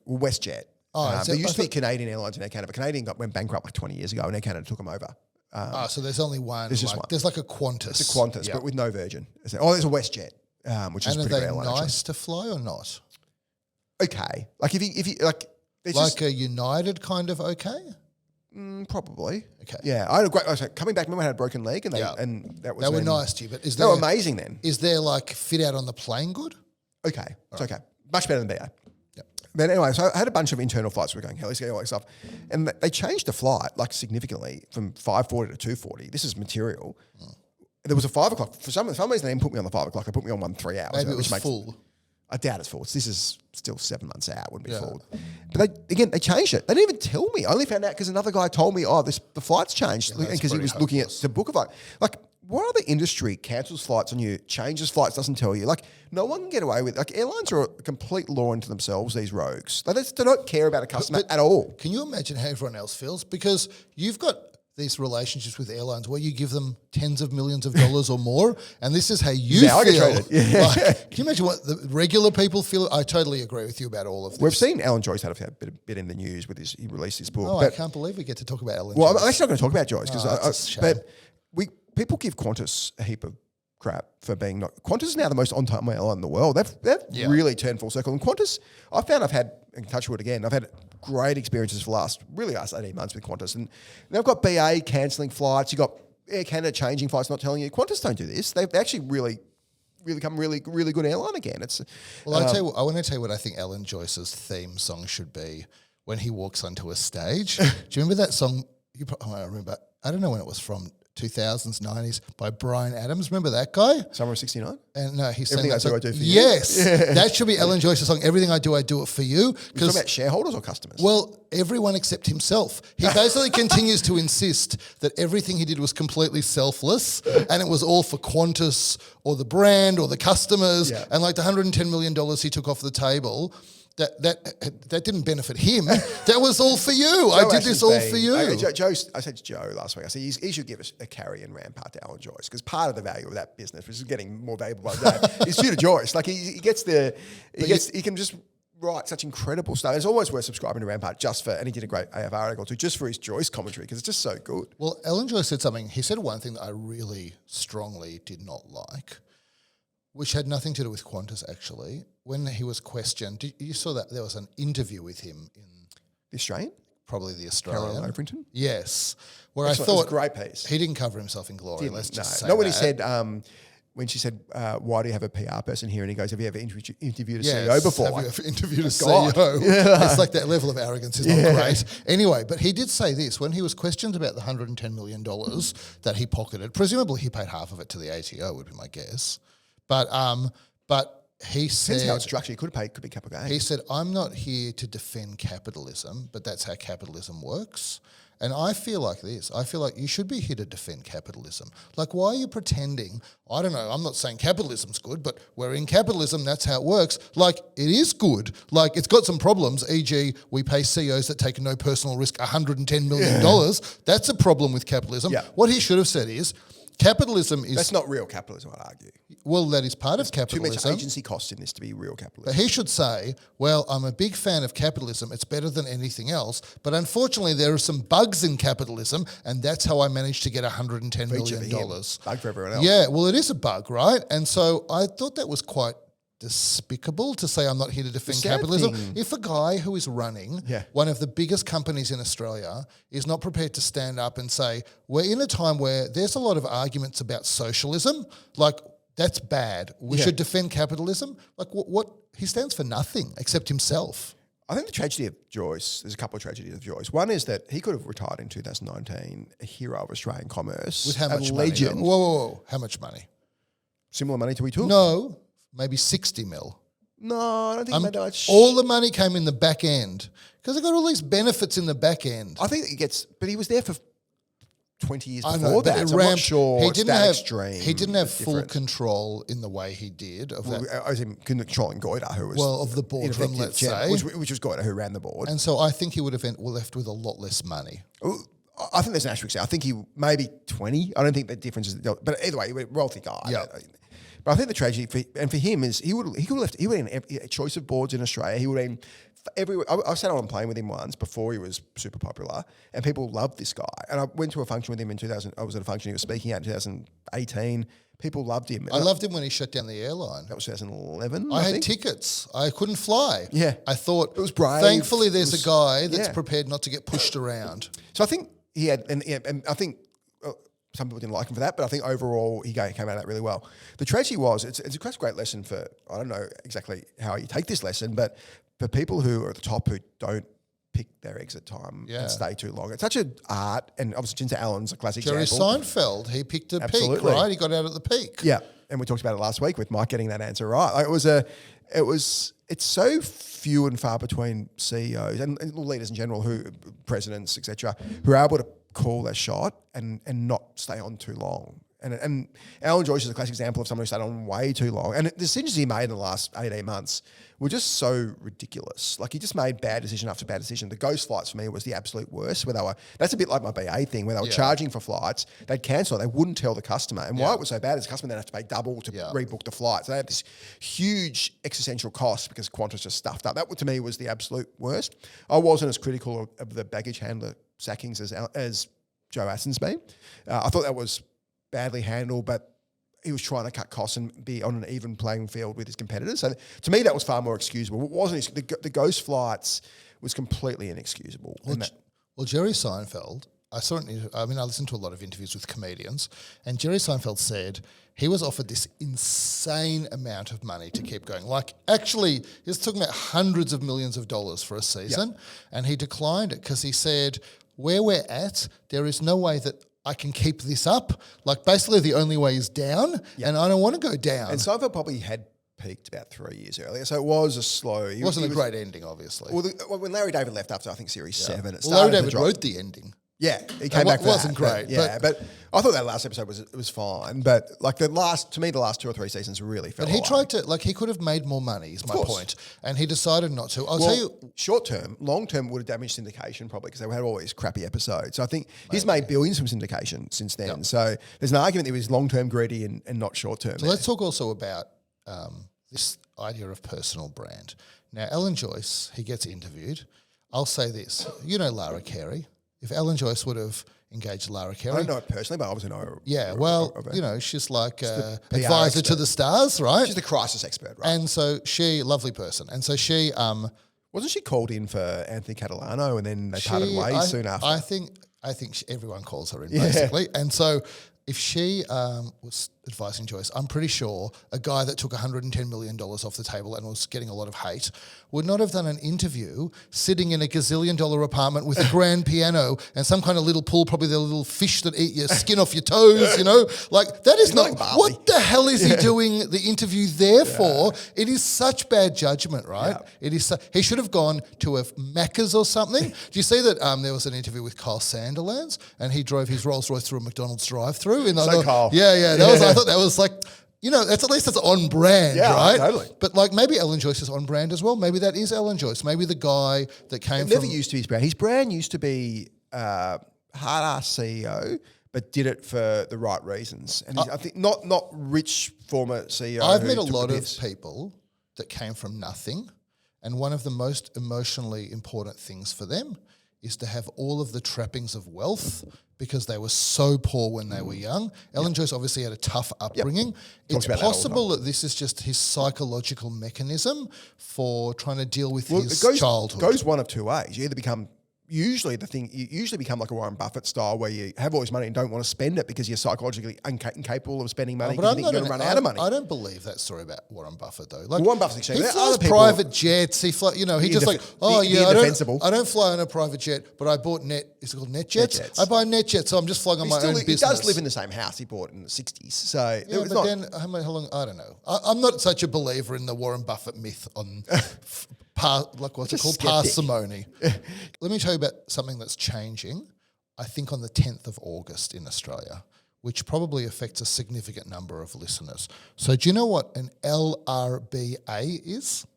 WestJet. Oh, there used to be Canadian Airlines in Air Canada. But Canadian went bankrupt like 20 years ago, and Air Canada took them over. So there's only one. There's just one. There's like a Qantas. It's a Qantas, Yeah. but with no Virgin. There's a WestJet, which is And a are pretty good they airline. nice to fly or not? Okay, like if you like, there's Like just, a United kind of okay? probably. Okay. Yeah, I had a great. Coming back, remember I had a broken leg, and and that was They were when- nice to you, but They were amazing then. Is their like fit out on the plane good? Okay, it's okay. Much better than BA. Yep. But anyway, so I had a bunch of internal flights. We were going heli, all that stuff, and they changed the flight like significantly from 5:40 to 2:40. This is material. There was a 5 o'clock. For some reason, they didn't put me on the 5 o'clock. They put me on 1 3 hours. Maybe it was which full. I doubt it's full. This is still 7 months out. Wouldn't be full. But they changed it. They didn't even tell me. I only found out because another guy told me, the flight's changed because he was looking at to book a flight. Like, what other industry cancels flights on you, changes flights, doesn't tell you? Like, no one can get away with it. Like, airlines are a complete law unto themselves, these rogues. They don't care about a customer at all. Can you imagine how everyone else feels? Because you've got these relationships with airlines where you give them tens of millions of dollars or more, and this is how you how I get feel. treated. Yeah. Like, can you imagine what the regular people feel? I totally agree with you about all of this. We've seen Alan Joyce had a bit in the news with he released his book. Oh, I but, can't believe we get to talk about Ellen. well, Joyce. I'm actually not going to talk about Joyce because that's a shame. but people give Qantas a heap of crap for being not. Qantas is now the most on-time airline in the world. They've really turned full circle. And Qantas, I found I've had, in touch with it again, I've had great experiences for the last 18 months with Qantas. And they've got BA cancelling flights. You've got Air Canada changing flights, not telling you. Qantas don't do this. They've actually really become really good airline again. It's Well, I want to tell you what I think Alan Joyce's theme song should be when he walks onto a stage. Do you remember that song? I remember. I don't know when it was from. 2000s, 90s by Bryan Adams. Remember that guy? Summer of 69? And no, he sang Everything that I song. do for you. Yes. That should be Ellen Joyce's song. Everything I do it for you. You talking about shareholders or customers? Well, everyone except himself. He basically continues to insist that everything he did was completely selfless and it was all for Qantas or the brand or the customers. Yeah. And like the $110 million he took off the table, that didn't benefit him. That was all for you. I did this all for you. I said to Joe last week, I said he should give us a carry and rampart to Alan Joyce, because part of the value of that business, which is getting more valuable by the day, is due to Joyce. Like he can just write such incredible stuff. It's almost worth subscribing to Rampart just for, and he did a great AFR article too, just for his Joyce commentary, because it's just so good. Well, Alan Joyce said something. He said one thing that I really strongly did not like, which had nothing to do with Qantas, actually. When he was questioned, you saw that there was an interview with him in The Australian? probably the Australian. Carol Overington? Yes. Where Excellent. I It was thought a great piece. he didn't cover himself in glory. Let's just say Not when he that. said, when she said, why do you have a PR person here? And he goes, have you ever interviewed a Yes. CEO before? Have you ever interviewed a God. CEO? Yeah. It's like that level of arrogance is not great. Anyway, but he did say this when he was questioned about the $110 million that he pocketed. Presumably he paid half of it to the ATO, would be my guess. But he said... Depends how it's structured. He could be capital gain. He said, I'm not here to defend capitalism, but that's how capitalism works. And I feel like this. I feel like you should be here to defend capitalism. Like, why are you pretending? I don't know. I'm not saying capitalism's good, but we're in capitalism. That's how it works. Like, it is good. Like, it's got some problems, e.g., we pay CEOs that take no personal risk $110 million. That's a problem with capitalism. Yeah. What he should have said is, capitalism is... That's not real capitalism, I'd argue. Well, that is part of Too capitalism. much agency costs in this to be real But capitalism. he should say, well, I'm a big fan of capitalism. It's better than anything else. But unfortunately, there are some bugs in capitalism, and that's how I managed to get $110 million. Bug for everyone else. Yeah, well, it is a bug, right? And so I thought that was quite despicable to say I'm not here to defend sad capitalism. thing- If a guy who is running one of the biggest companies in Australia is not prepared to stand up and say, we're in a time where there's a lot of arguments about socialism, like that's bad. We should defend capitalism. Like what he stands for nothing except himself. I think the tragedy of Joyce, there's a couple of tragedies of Joyce. One is that he could have retired in 2019, a hero of Australian commerce. With how much a money? legend. Whoa. How much money? Similar money to we took? No, maybe 60 mil. No, I don't think that much. All the money came in the back end because they got all these benefits in the back end. I think it gets, but he was there for 20 years I before know, but that. it So I'm not ramped. sure He it's didn't that have extreme. He didn't have It's full different. control in the way he did of that. I was controlling Goiter, who was Of the boardroom, ineffective let's chairman, say. which was Goiter who ran the board. And so I think he would have been left with a lot less money. I think there's an asterisk there. I think he maybe 20. I don't think the difference is, but either way, he was a wealthy guy. Yeah. But I think the tragedy for him is he would have left. He would have been a choice of boards in Australia. He would have been everywhere. I sat on a plane with him once before he was super popular, and people loved this guy. And I went to a function with him in 2000. I was at a function he was speaking at in 2018. People loved him. I loved him when he shut down the airline. That was 2011. I had think. tickets. I couldn't fly. Yeah. I thought It was brave. Thankfully, there's It was- a guy that's yeah. prepared not to get pushed around. So I think he had, and I think some people didn't like him for that, but I think overall he came out of that really well. The tragedy was, it's a great lesson for, I don't know exactly how you take this lesson, but for people who are at the top who don't pick their exit time and stay too long. It's such an art, and obviously Jacinta Allan's a classic Jerry example. Seinfeld, he picked a peak, Absolutely. right? He got out at the peak. Yeah, and we talked about it last week with Mike getting that answer right. Like it's so few and far between CEOs and leaders in general, presidents, etc., who are able to call their shot and not stay on too long. And Alan Joyce is a classic example of someone who stayed on way too long. And the decisions he made in the last 18 months were just so ridiculous. Like, he just made bad decision after bad decision. The ghost flights for me was the absolute worst, where that's a bit like my BA thing, where they were charging for flights, they'd cancel it, they wouldn't tell the customer. And why it was so bad is the customer then have to pay double to rebook the flight. So they had this huge existential cost because Qantas just stuffed up. That, to me, was the absolute worst. I wasn't as critical of the baggage handler sackings as Joe Asson's been. I thought that was badly handled, but he was trying to cut costs and be on an even playing field with his competitors. So to me, that was far more excusable. It wasn't the ghost flights was completely inexcusable. Well, Jerry Seinfeld, I listened to a lot of interviews with comedians, and Jerry Seinfeld said he was offered this insane amount of money to keep going. Like, actually, he was talking about hundreds of millions of dollars for a season, and he declined it because he said, where we're at, there is no way that I can keep this up. Like, basically the only way is down, and I don't want to go down. And Seinfeld probably had peaked about 3 years earlier, so it was a slow... It wasn't a great ending, obviously. Well, when Larry David left after, I think, Series 7, it Larry started to David drop. wrote the ending. Yeah, he came back. Wasn't great, but I thought that last episode was fine. But like the last 2 or 3 seasons really felt. But he tried to he could have made more money. Is my point, and he decided not to. I'll tell you, short term, long term would have damaged syndication probably because they had all these crappy episodes. So I think he's made billions from syndication since then. Yep. So there's an argument that he was long term greedy and not short term. So let's talk also about this idea of personal brand. Now, Alan Joyce, he gets interviewed. I'll say this, Lara Carey. If Alan Joyce would have engaged Lara Carey. I don't know it personally, but I obviously know her. Yeah, well, she's like advisor to the stars, right? She's the crisis expert, right? And so lovely person. And so she... wasn't she called in for Anthony Catalano and then they parted ways soon after? I think everyone calls her in, basically. And so if she was advising Joyce, I'm pretty sure a guy that took $110 million off the table and was getting a lot of hate would not have done an interview sitting in a gazillion-dollar apartment with a grand piano and some kind of little pool, probably the little fish that eat your skin off your toes, Like, that is not... What the hell is he doing the interview there for? It is such bad judgment, right? Yeah. It is. He should have gone to a Macca's or something. Do you see that there was an interview with Kyle Sandilands and he drove his Rolls Royce through a McDonald's drive-through? Kyle. Yeah. I thought that was like, that's at least it's on brand, right? Totally. But like maybe Alan Joyce is on brand as well. Maybe that is Alan Joyce. Maybe the guy that came from... Never used to be his brand. His brand used to be hard-ass CEO, but did it for the right reasons. And I think not rich former CEO. I've met a lot of people that came from nothing, and one of the most emotionally important things for them is to have all of the trappings of wealth because they were so poor when they were young. Alan Joyce obviously had a tough upbringing. It's possible that this is just his psychological mechanism for trying to deal with his childhood. It goes one of two ways. You either become... you usually become like a Warren Buffett style where you have all this money and don't want to spend it because you're psychologically incapable of spending money because you think you're going to run out of money. I don't believe that story about Warren Buffett though. Like, Warren Buffett's extreme. He flies private jets. He just I don't fly on a private jet, but I bought is it called net jets? I buy net jets, so I'm just flying on my own business. He does live in the same house he bought in the 60s. So how long? I don't know. I'm not such a believer in the Warren Buffett myth on... what's it called? Parsimony. Let me tell you about something that's changing, I think on the 10th of August in Australia, which probably affects a significant number of listeners. So do you know what an LRBA is?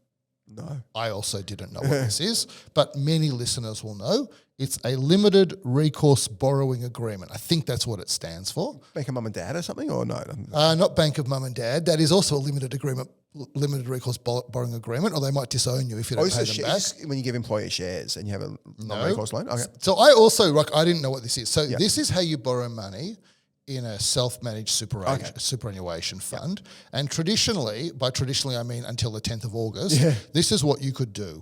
No. I also didn't know what this is, but many listeners will know. It's a limited recourse borrowing agreement. I think that's what it stands for. Bank of Mum and Dad or something, or no? Not Bank of Mum and Dad. That is also a limited recourse borrowing agreement, or they might disown you if you don't pay them back. When you give employee shares and you have a non-recourse loan? Okay. So I also, I didn't know what this is. So this is how you borrow money in a self-managed superannuation fund. Yep. And by traditionally I mean until the 10th of August, this is what you could do.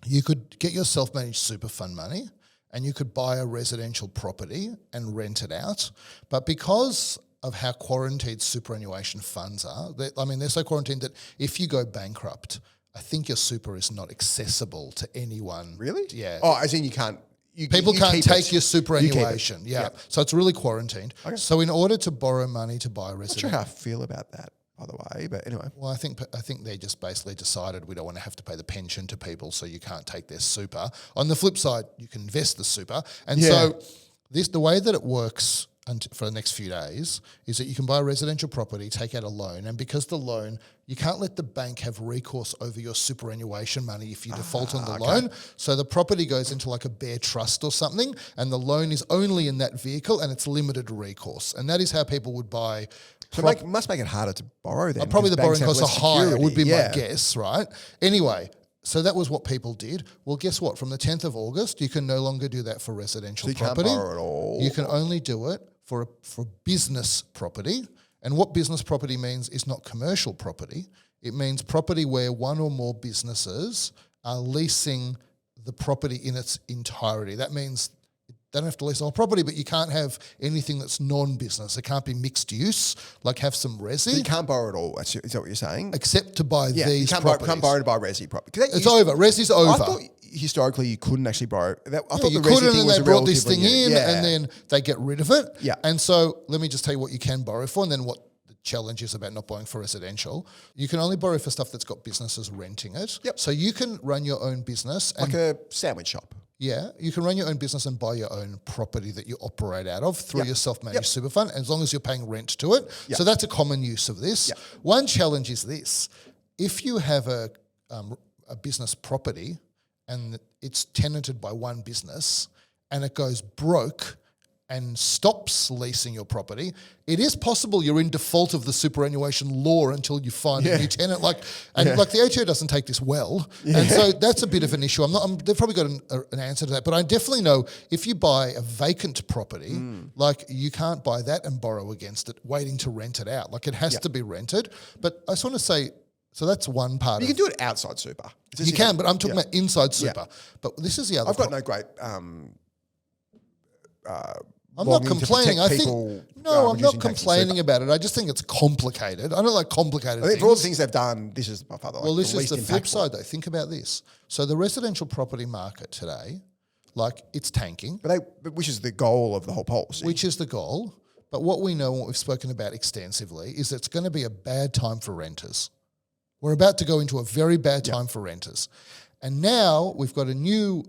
You could get your self-managed super fund money and you could buy a residential property and rent it out. But because of how quarantined superannuation funds are, they're so quarantined that if you go bankrupt, I think your super is not accessible to anyone. Really? Yeah. Oh, as in you can't... People can't take your superannuation. Yeah. So it's really quarantined. Okay. So in order to borrow money to buy a residential... I'm not sure how I feel about that, by the way, but anyway. Well, I think they just basically decided we don't want to have to pay the pension to people, so you can't take their super. On the flip side, you can invest the super. And so the way that it works for the next few days is that you can buy a residential property, take out a loan, and because the loan, you can't let the bank have recourse over your superannuation money if you default on the loan. So the property goes into like a bare trust or something, and the loan is only in that vehicle, and it's limited recourse. And that is how people would buy. So it must make it harder to borrow then. Probably the borrowing costs are higher, would be my guess, right? Anyway, so that was what people did. Well, guess what? From the 10th of August, you can no longer do that for residential property. You can't borrow at all. You can only do it for business property. And what business property means is not commercial property. It means property where one or more businesses are leasing the property in its entirety. That means they don't have to lease the whole property, but you can't have anything that's non-business. It can't be mixed use, like have some resi. So you can't borrow at all, is that what you're saying? Except to buy these properties. You can't borrow to buy resi property. It's over. Resi's over. I thought historically you couldn't actually borrow. I thought you the resi could, thing and was they brought this thing in, and then they get rid of it. Yeah. And so let me just tell you what you can borrow for, and then what the challenge is about not borrowing for residential. You can only borrow for stuff that's got businesses renting it. Yep. So you can run your own business. Like a sandwich shop. Yeah, you can run your own business and buy your own property that you operate out of through Yep. your self-managed Yep. super fund, as long as you're paying rent to it. Yep. So that's a common use of this. Yep. One challenge is this: if you have a business property and it's tenanted by one business and it goes broke and stops leasing your property, it is possible you're in default of the superannuation law until you find a new tenant. Like the ATO doesn't take this well, and so that's a bit of an issue. They've probably got an answer to that, but I definitely know if you buy a vacant property, like you can't buy that and borrow against it, waiting to rent it out. Like it has to be rented. But I just want to say, so that's one part. You can do it outside super. You can, but I'm talking about inside super. But this is the other. I've got no great. I'm not complaining. I think people, no, I'm not reducing taxes complaining about it. I just think it's complicated. I don't like complicated I think things. for all the things they've done, this is by far the Well, this the is least the flip impactful. side, though. Think about this. So the residential property market today, like it's tanking, Which is the goal of the whole policy. which is the goal. But what we know, what we've spoken about extensively, is that it's going to be a bad time for renters. We're about to go into a very bad time for renters. And now we've got a new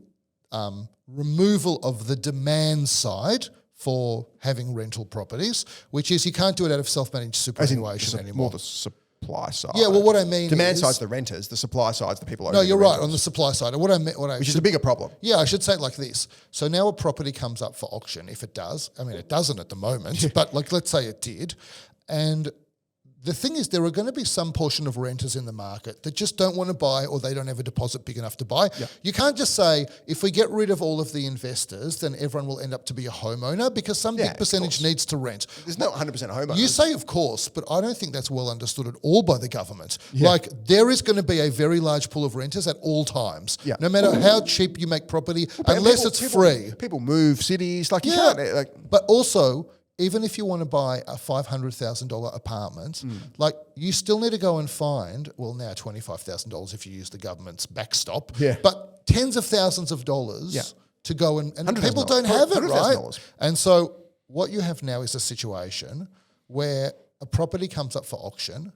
removal of the demand side for having rental properties, which is you can't do it out of self-managed superannuation anymore. More the supply side. Yeah, well, what I mean demand is- side's the renters, the supply side's the people. No, owning you're the right, rentals, on the supply side. And what I which is should- a bigger problem. Yeah, I should say it like this. So now a property comes up for auction, if it does. I mean, it doesn't at the moment, but like let's say it did. And the thing is, there are going to be some portion of renters in the market that just don't want to buy, or they don't have a deposit big enough to buy. Yeah. You can't just say, if we get rid of all of the investors, then everyone will end up to be a homeowner, because some Yeah, big of percentage course. needs to rent. There's no 100% homeowners. You say, of course, but I don't think that's well understood at all by the government. Like, there is going to be a very large pool of renters at all times, Yeah. no matter how cheap you make property, unless it's free. People move cities. Like, you Yeah, can't. Like, but also, even if you want to buy a $500,000 apartment, like you still need to go and find, well, now $25,000 if you use the government's backstop, Yeah. but tens of thousands of dollars to go and people $100,000. don't have it, right? $100,000. And so what you have now is a situation where a property comes up for auction,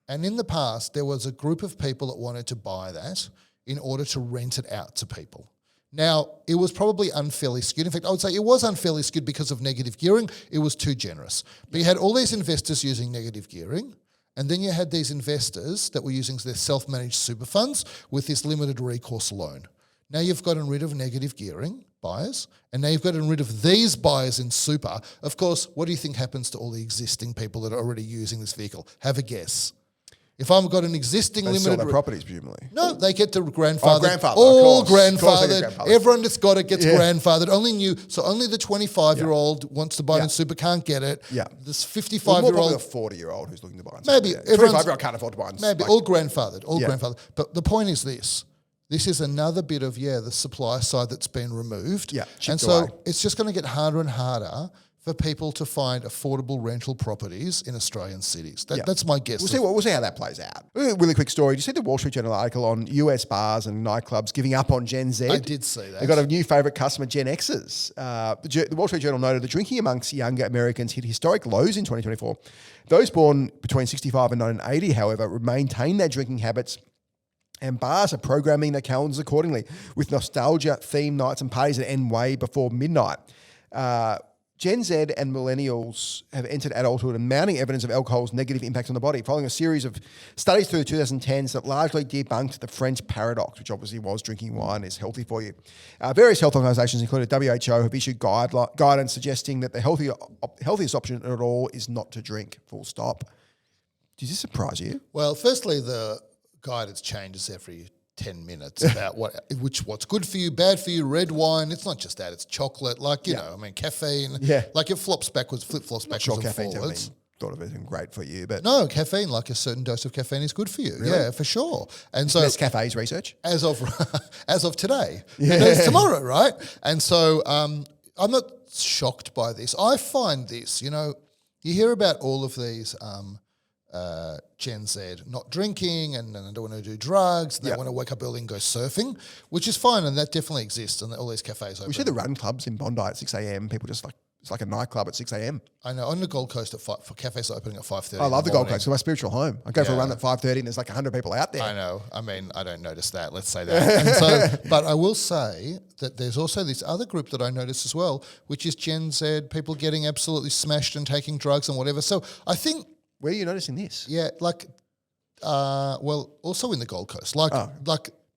and in the past there was a group of people that wanted to buy that in order to rent it out to people. Now, it was probably unfairly skewed. In fact, I would say it was unfairly skewed because of negative gearing. It was too generous. But you had all these investors using negative gearing, and then you had these investors that were using their self-managed super funds with this limited recourse loan. Now you've gotten rid of negative gearing buyers, and now you've gotten rid of these buyers in super. Of course, what do you think happens to all the existing people that are already using this vehicle? Have a guess. If I've got an existing they limited... sell their properties, presumably. No, they get to grandfather. grandfather, All of course. Of course they grandfathered. get grandfathered. Everyone that's got it gets Yeah. grandfathered. Only the 25-year-old wants to buy it in super, can't get it. Yeah. This Well, more probably 55-year-old... a 40-year-old who's looking to buy. Maybe. Yeah. Everyone's- 25-year-old can't afford to buy. Maybe like, all grandfathered, Yeah. grandfathered. But the point is this. This is another bit of, the supply side that's been removed. Yeah, And chipped so away. it's just going to get harder and harder for people to find affordable rental properties in Australian cities. That's my guess. We'll see how that plays out. Really quick story. Did you see the Wall Street Journal article on US bars and nightclubs giving up on Gen Z? I did see that. They got a new favourite customer, Gen Xers. The Wall Street Journal noted the drinking amongst younger Americans hit historic lows in 2024. Those born between 65 and 1980, however, maintain their drinking habits, and bars are programming their calendars accordingly with nostalgia-themed nights and parties that end way before midnight. Gen Z and millennials have entered adulthood and mounting evidence of alcohol's negative impact on the body, following a series of studies through the 2010s that largely debunked the French paradox, which obviously was drinking wine is healthy for you. Various health organisations, including WHO, have issued guidance suggesting that the healthiest option at all is not to drink, full stop. Does this surprise you? Well, firstly, the guidance changes every 10 minutes about what's good for you, bad for you, red wine. It's not just that, it's chocolate, caffeine. Yeah. Like it flip-flops backwards Sure, and caffeine's ever forwards. been thought of as being great for you, but No, caffeine, like a certain dose of caffeine is good for you. Really? Yeah, for sure. And so there's cafes research. as of today, who knows tomorrow, right? And so I'm not shocked by this. I find this, you hear about all of these Gen Z not drinking and they don't want to do drugs and they want to wake up early and go surfing, which is fine, and that definitely exists, and all these cafes open. We see the run clubs in Bondi at 6 a.m. People just like It's like a nightclub at 6 a.m. I know, on the Gold Coast for cafes opening at 5:30. I love the Gold Coast. It's my spiritual home. I go for a run at 5:30 and there's like 100 people out there. I know. I mean, I don't notice that. Let's say that. And so, but I will say that there's also this other group that I notice as well, which is Gen Z, people getting absolutely smashed and taking drugs and whatever. So I think, Where are you noticing this? yeah, like, well, also in the Gold Coast, like.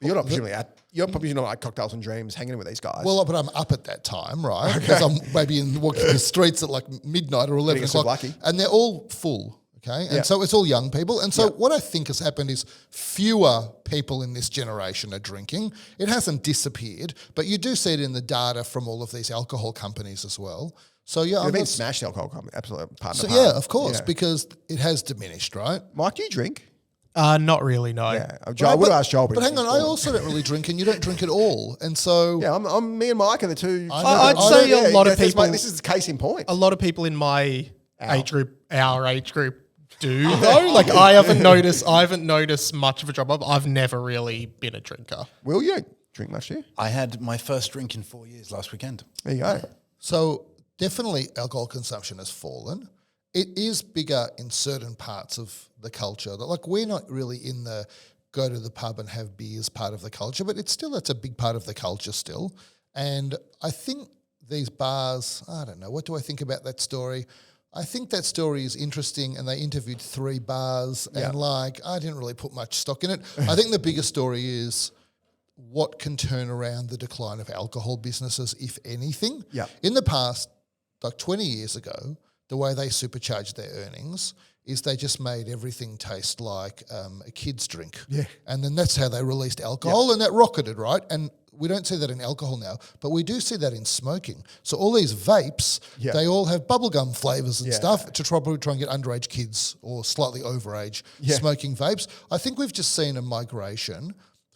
You're not presumably you're probably not like Cocktails and Dreams hanging with these guys. Well, but I'm up at that time, right? Because I'm maybe walking the streets at like midnight or 11 Getting o'clock. lucky. And they're all full, okay? And so it's all young people. And so what I think has happened is fewer people in this generation are drinking. It hasn't disappeared, but you do see it in the data from all of these alcohol companies as well. So, yeah. They've been smashed, the alcohol company. Absolutely. So, yeah, of course, because it has diminished, right? Mike, do you drink? Not really, no. Yeah. Joel, I would have asked Joel. But hang on, I also don't really drink and you don't drink at all. And so... Yeah, I'm me and Mike are the two. I'd say a lot of people... This is the case in point. A lot of people in my age group, our age group, do though. Like I haven't noticed much of a drop off. I've never really been a drinker. Will, you don't drink much, do you? I had my first drink in 4 years last weekend. There you go. So definitely alcohol consumption has fallen. It is bigger in certain parts of the culture. Like we're not really in the go to the pub and have beers part of the culture, but it's a big part of the culture still. And I think these bars, I don't know, what do I think about that story? I think that story is interesting and they interviewed 3 bars and like I didn't really put much stock in it. I think the bigger story is what can turn around the decline of alcohol businesses, if anything. Yeah. In the past, like 20 years ago, the way they supercharged their earnings is they just made everything taste like a kid's drink. Yeah. And then that's how they released alcohol and that rocketed, right? And we don't see that in alcohol now, but we do see that in smoking. So all these vapes, they all have bubblegum flavours and stuff to try and get underage kids or slightly overage smoking vapes. I think we've just seen a migration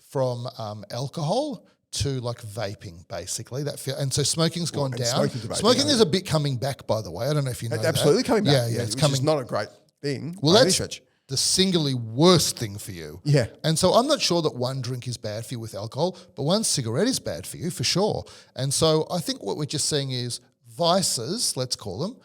from alcohol to like vaping, basically. And so smoking's gone down. Smoking is a bit coming back, by the way. I don't know if you know that. Absolutely coming back. Yeah, it's which coming. is not a great thing. Well, that's the singularly worst thing for you. Yeah. And so I'm not sure that one drink is bad for you with alcohol, but one cigarette is bad for you for sure. And so I think what we're just seeing is vices, let's call them,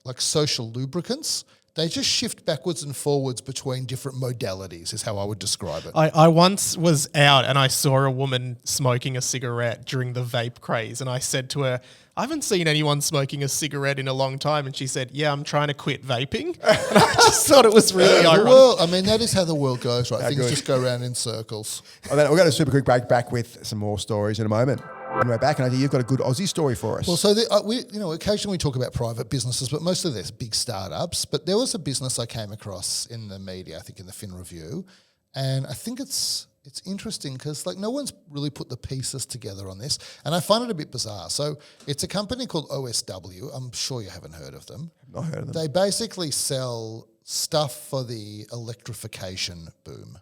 like social lubricants. They just shift backwards and forwards between different modalities is how I would describe it. I once was out and I saw a woman smoking a cigarette during the vape craze and I said to her, I haven't seen anyone smoking a cigarette in a long time. And she said, yeah, I'm trying to quit vaping. And I just thought it was really ironic. Well, I mean, that is how the world goes, right? Things just go around in circles. We'll go to a super quick break, back with some more stories in a moment. When we're back, and Adir, you've got a good Aussie story for us. Well, so we occasionally we talk about private businesses, but mostly there's big startups. But there was a business I came across in the media, I think in the Fin Review, and I think it's interesting because like no one's really put the pieces together on this, and I find it a bit bizarre. So it's a company called OSW. I'm sure you haven't heard of them. Not heard of them. They basically sell stuff for the electrification boom.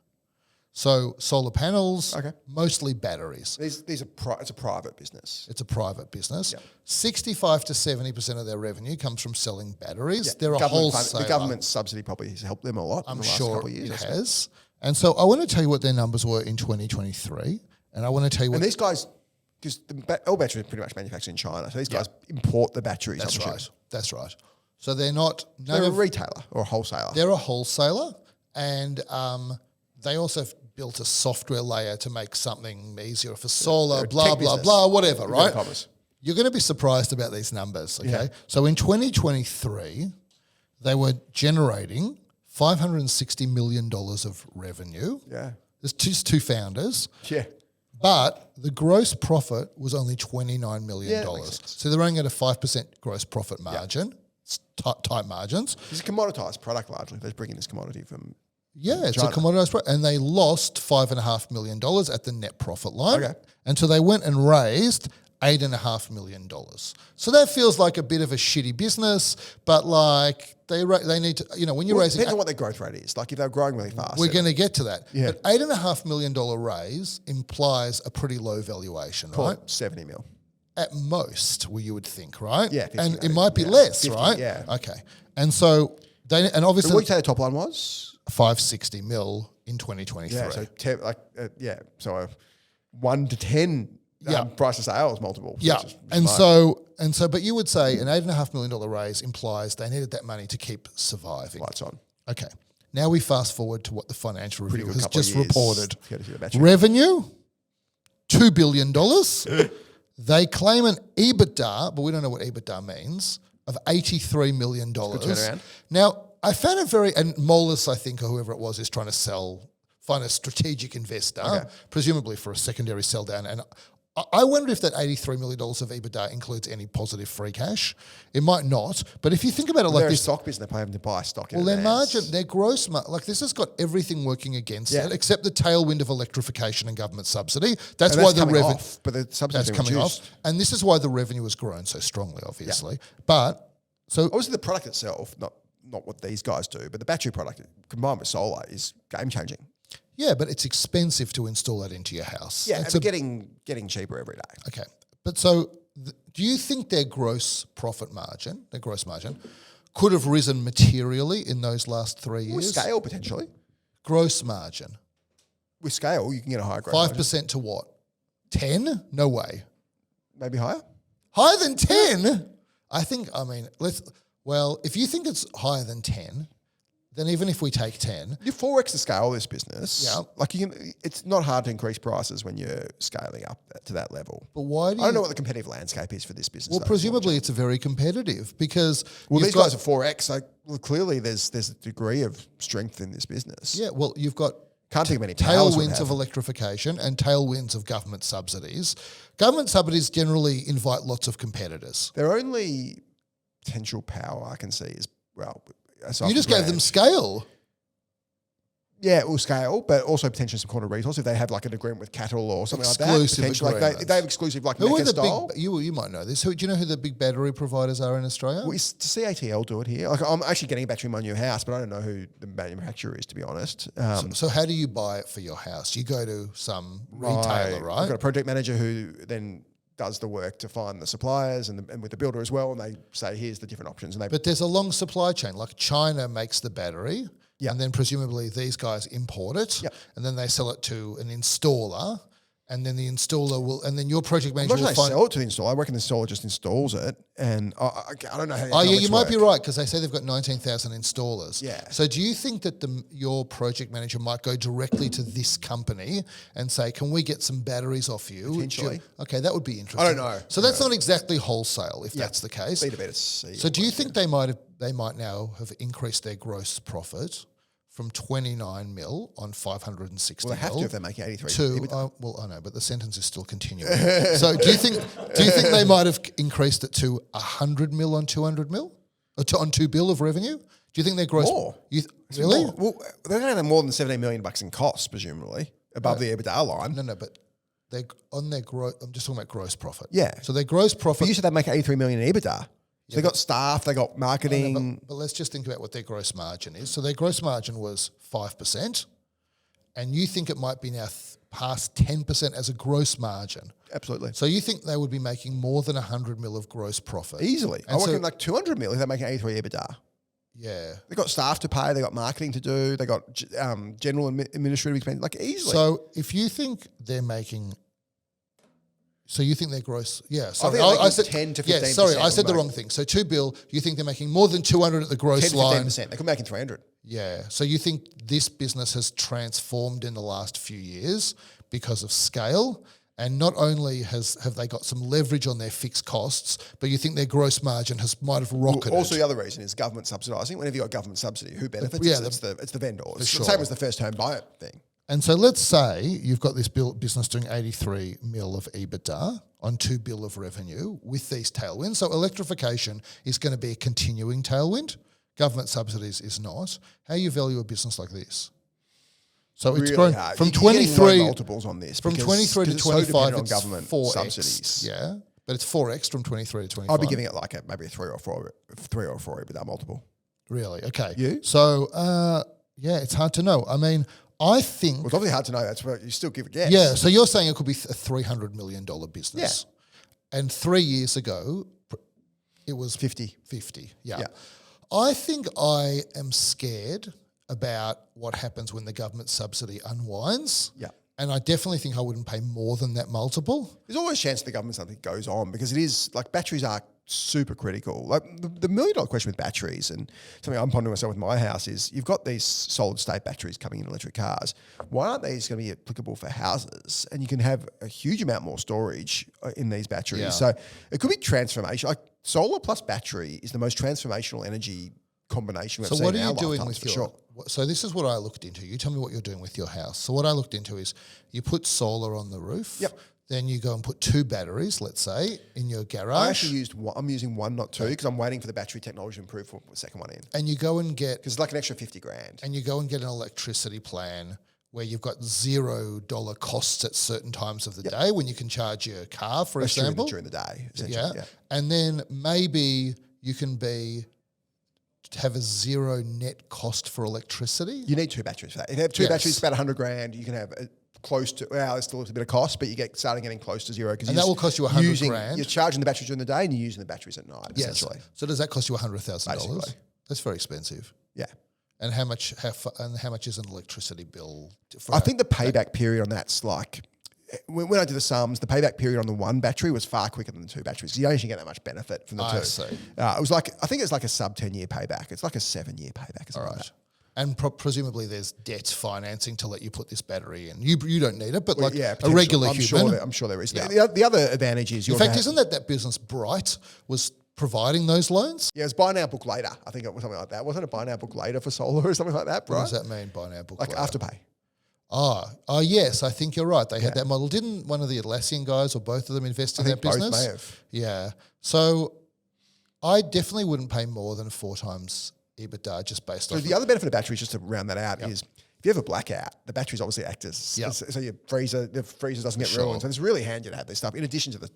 So solar panels, mostly batteries. It's a private business. It's a private business. Yep. 65 to 70% of their revenue comes from selling batteries. Yeah. They're a wholesaler. The government subsidy probably has helped them a lot. I'm in the last sure couple of years, it has. And so I want to tell you what their numbers were in 2023. And I want to tell you what... And these guys, because all batteries are pretty much manufactured in China, so these guys import the batteries. That's right. That's right. So they're not... They're a retailer or a wholesaler. They're a wholesaler and they also built a software layer to make something easier for solar, blah, blah, blah, whatever, right? You're going to be surprised about these numbers, okay? Yeah. So in 2023, they were generating $560 million of revenue. Yeah. There's just 2 founders. Yeah. But the gross profit was only $29 million. Yeah, so they're running at a 5% gross profit margin. Yeah. It's tight margins. It's a commoditized product largely. They're bringing this commodity from... Yeah, it's China. a commoditized product. And they lost $5.5 million at the net profit line. Okay. And so they went and raised $8.5 million. So that feels like a bit of a shitty business, but like they need to, when you're raising... Depends on what their growth rate is. Like if they're growing really fast. We're going to get to that. Yeah. But $8.5 million raise implies a pretty low valuation, right? 70 mil. At most, you would think, right? Yeah. 50, and it might be less, 50, right? Yeah. Okay. And so, obviously... So what did you say the top line was? 560 mil in 2023. Yeah, so so 1 to 10 price to sales multiple. Yeah, which is and low. so, but you would say an $8.5 million raise implies they needed that money to keep surviving. Lights on. Okay, now we fast forward to what the Financial Review good has couple of just years reported. to go to see the battery. Revenue, $2 billion. They claim an EBITDA, but we don't know what EBITDA means, of $83 million. turnaround. Now, I found it very, and Moelis, I think, or whoever it was, is trying to find a strategic investor, presumably for a secondary sell down. And I wonder if that $83 million of EBITDA includes any positive free cash. It might not, but if you think about it like They're a this, stock business. They pay them to buy stock. In well, their advance. margin, their gross margin, like this has got everything working against it, except the tailwind of electrification and government subsidy. That's And why the coming revenue, off, but the subsidy's that's been coming reduced. off, and this is why the revenue has grown so strongly, obviously. But so Obviously, the product itself, not what these guys do, but the battery product combined with solar is game changing. yeah, but it's expensive to install that into your house. Yeah, It's it's getting cheaper every day. okay. But so, do you think their gross margin, could have risen materially in those last 3 With years? scale, potentially. Gross margin, With scale, you can get a higher growth margin. 5% to what? 10? No way. Maybe higher. Higher than 10? I think, if you think it's higher than 10, then even if we take 10, You 4x the scale of this business. Yeah. Like it's not hard to increase prices when you're scaling up to that level. but why do you... I don't know what the competitive landscape is for this business. Well, though, presumably it's a very competitive because... Well, you've these guys are 4x. Well, clearly there's a degree of strength in this business. Yeah, well, you've got Can't think of any powers we tailwinds have. of electrification and tailwinds of government subsidies. Government subsidies generally invite lots of competitors. Their only potential power I can see is, well... aside You from just gave them brand. scale. Yeah, it will scale, but also potentially some kind of resource if they have like an agreement with cattle or something Exclusive like that. Potentially, agreements. they have exclusive like Who are Mecca the style. big... You might know this. Do you know who the big battery providers are in Australia? Well, does CATL do it here? Like, I'm actually getting a battery in my new house, but I don't know who the manufacturer is, to be honest. So how do you buy it for your house? You go to some retailer, right? I've got a project manager who then does the work to find the suppliers and with the builder as well, and they say, here's the different options. And they But there's a long supply chain. Like China makes the battery, Yeah. and then presumably these guys import it, Yep. and then they sell it to an installer, and then the installer will, and then your project I'm manager not sure will they find. sell it to the installer. I reckon the installer just installs it, and I don't know how. Oh yeah, you might be right because they say they've got 19,000 installers. Yeah. So do you think that your project manager might go directly to this company and say, "Can we get some batteries off you?" Potentially. Okay, that would be interesting. I don't know. So that's not exactly wholesale, if that's the case. B2B2C. So do you think they might now have increased their gross profit from 29 mil on 560 Well, they have mil to if they're making 83. to well, I know, but the sentence is still continuing. So do you think they might have increased it to 100 mil on 200 mil, or on $2 billion of revenue? Do you think their gross More. Really? More. Well, they're going to have more than $17 million in costs, presumably, above the EBITDA line. No, but they on their growth. I'm just talking about gross profit. Yeah. So their gross But profit. you said they make 83 million in EBITDA. So they got staff, they got marketing. But let's just think about what their gross margin is. So their gross margin was 5%, and you think it might be now past 10% as a gross margin. Absolutely. So you think they would be making more than 100 mil of gross profit? Easily. And I so- reckon like 200 million if they're making 83 EBITDA. Yeah. They got staff to pay, they got marketing to do, they got general administrative expenses, like easily. So if you think they're making... So you think their gross... Yeah, sorry. think they're making said 10 to Yeah, 15% sorry, I on said the both. wrong thing. So $2 billion, you think they're making more than 200 at the gross 10 to line. 15%. They could be making 300. Yeah. So you think this business has transformed in the last few years because of scale, and not only have they got some leverage on their fixed costs, but you think their gross margin might have rocketed. Also, the other reason is government subsidising. Whenever you've got government subsidy, who benefits? Yeah, it's the vendor. It's sure. the same as the first home buyer thing. And so let's say you've got this business doing 83 mil of EBITDA on $2 billion of revenue with these tailwinds. So electrification is going to be a continuing tailwind. Government subsidies is not. How you value a business like this? So it's Really grown hard. from You're getting 23 low multiples on this from because- 23 to because it's so 25. dependent on It's government 4x. subsidies. Yeah, but it's 4x from 23 to 25. I'd be giving it like maybe a 3 or 4 EBITDA multiple. Really? Okay. You? So yeah, it's hard to know. I mean, I think Well, it's obviously hard to know. That's what you still give a guess. yeah. So you're saying it could be a $300 million business. Yeah. And 3 years ago, it was 50. 50. Yeah. Yeah. I think I am scared about what happens when the government subsidy unwinds. Yeah. And I definitely think I wouldn't pay more than that multiple. There's always a chance the government something goes on because it is like batteries are super critical. Like the $1 million question with batteries, and something I'm pondering myself with my house is you've got these solid state batteries coming in electric cars. Why aren't these going to be applicable for houses? And you can have a huge amount more storage in these batteries. Yeah. So it could be transformation. Like solar plus battery is the most transformational energy combination we've So seen what in are our you doing lifetimes, with for your? sure. So this is what I looked into. You tell me what you're doing with your house. So what I looked into is you put solar on the roof. Yep. Then you go and put 2 batteries, let's say, in your garage. I actually used one. I'm using one, not 2, because I'm waiting for the battery technology to improve for the second one in. and you go and get Because it's like an extra $50,000. and you go and get an electricity plan where you've got $0 costs at certain times of the day when you can charge your car, for That's example. during the day, essentially. Yeah. Yeah. And then maybe you can have a 0 net cost for electricity. You need 2 batteries for that. If you have 2 Yes. batteries, it's about $100,000. You can have close to, well, it's still a bit of cost, but you starting getting close to 0. And that will cost you $100,000. You're charging the batteries during the day and you're using the batteries at night, Yes. essentially. So does that cost you $100,000? Basically. That's very expensive. Yeah. And how much is an electricity bill? I think the payback period on that's like, when I did the sums, the payback period on the 1 battery was far quicker than the 2 batteries. You don't actually get that much benefit from the 2. I see. It was like, I think it's like a sub 10-year payback. It's like a 7-year payback or something like that. And presumably there's debt financing to let you put this battery in. You don't need it, but like a potentially. regular I'm human. I'm sure there is. Yeah. The other advantage is In fact, isn't that business Bright was providing those loans? Yeah, it was buy now, book later. I think it was something like that. Wasn't it buy now, book later for solar or something like that, What right? does that mean, buy now, book Like later? Afterpay. Oh, yes, I think you're right. They had that model. Didn't one of the Atlassian guys or both of them invest in I that think both business? may have. Yeah. So I definitely wouldn't pay more than 4 times EBITDA just based So on the other benefit of batteries, just to round that out, is if you have a blackout, the batteries obviously act as Yep. so your freezer doesn't get Sure. ruined. So it's really handy to have this stuff in addition to the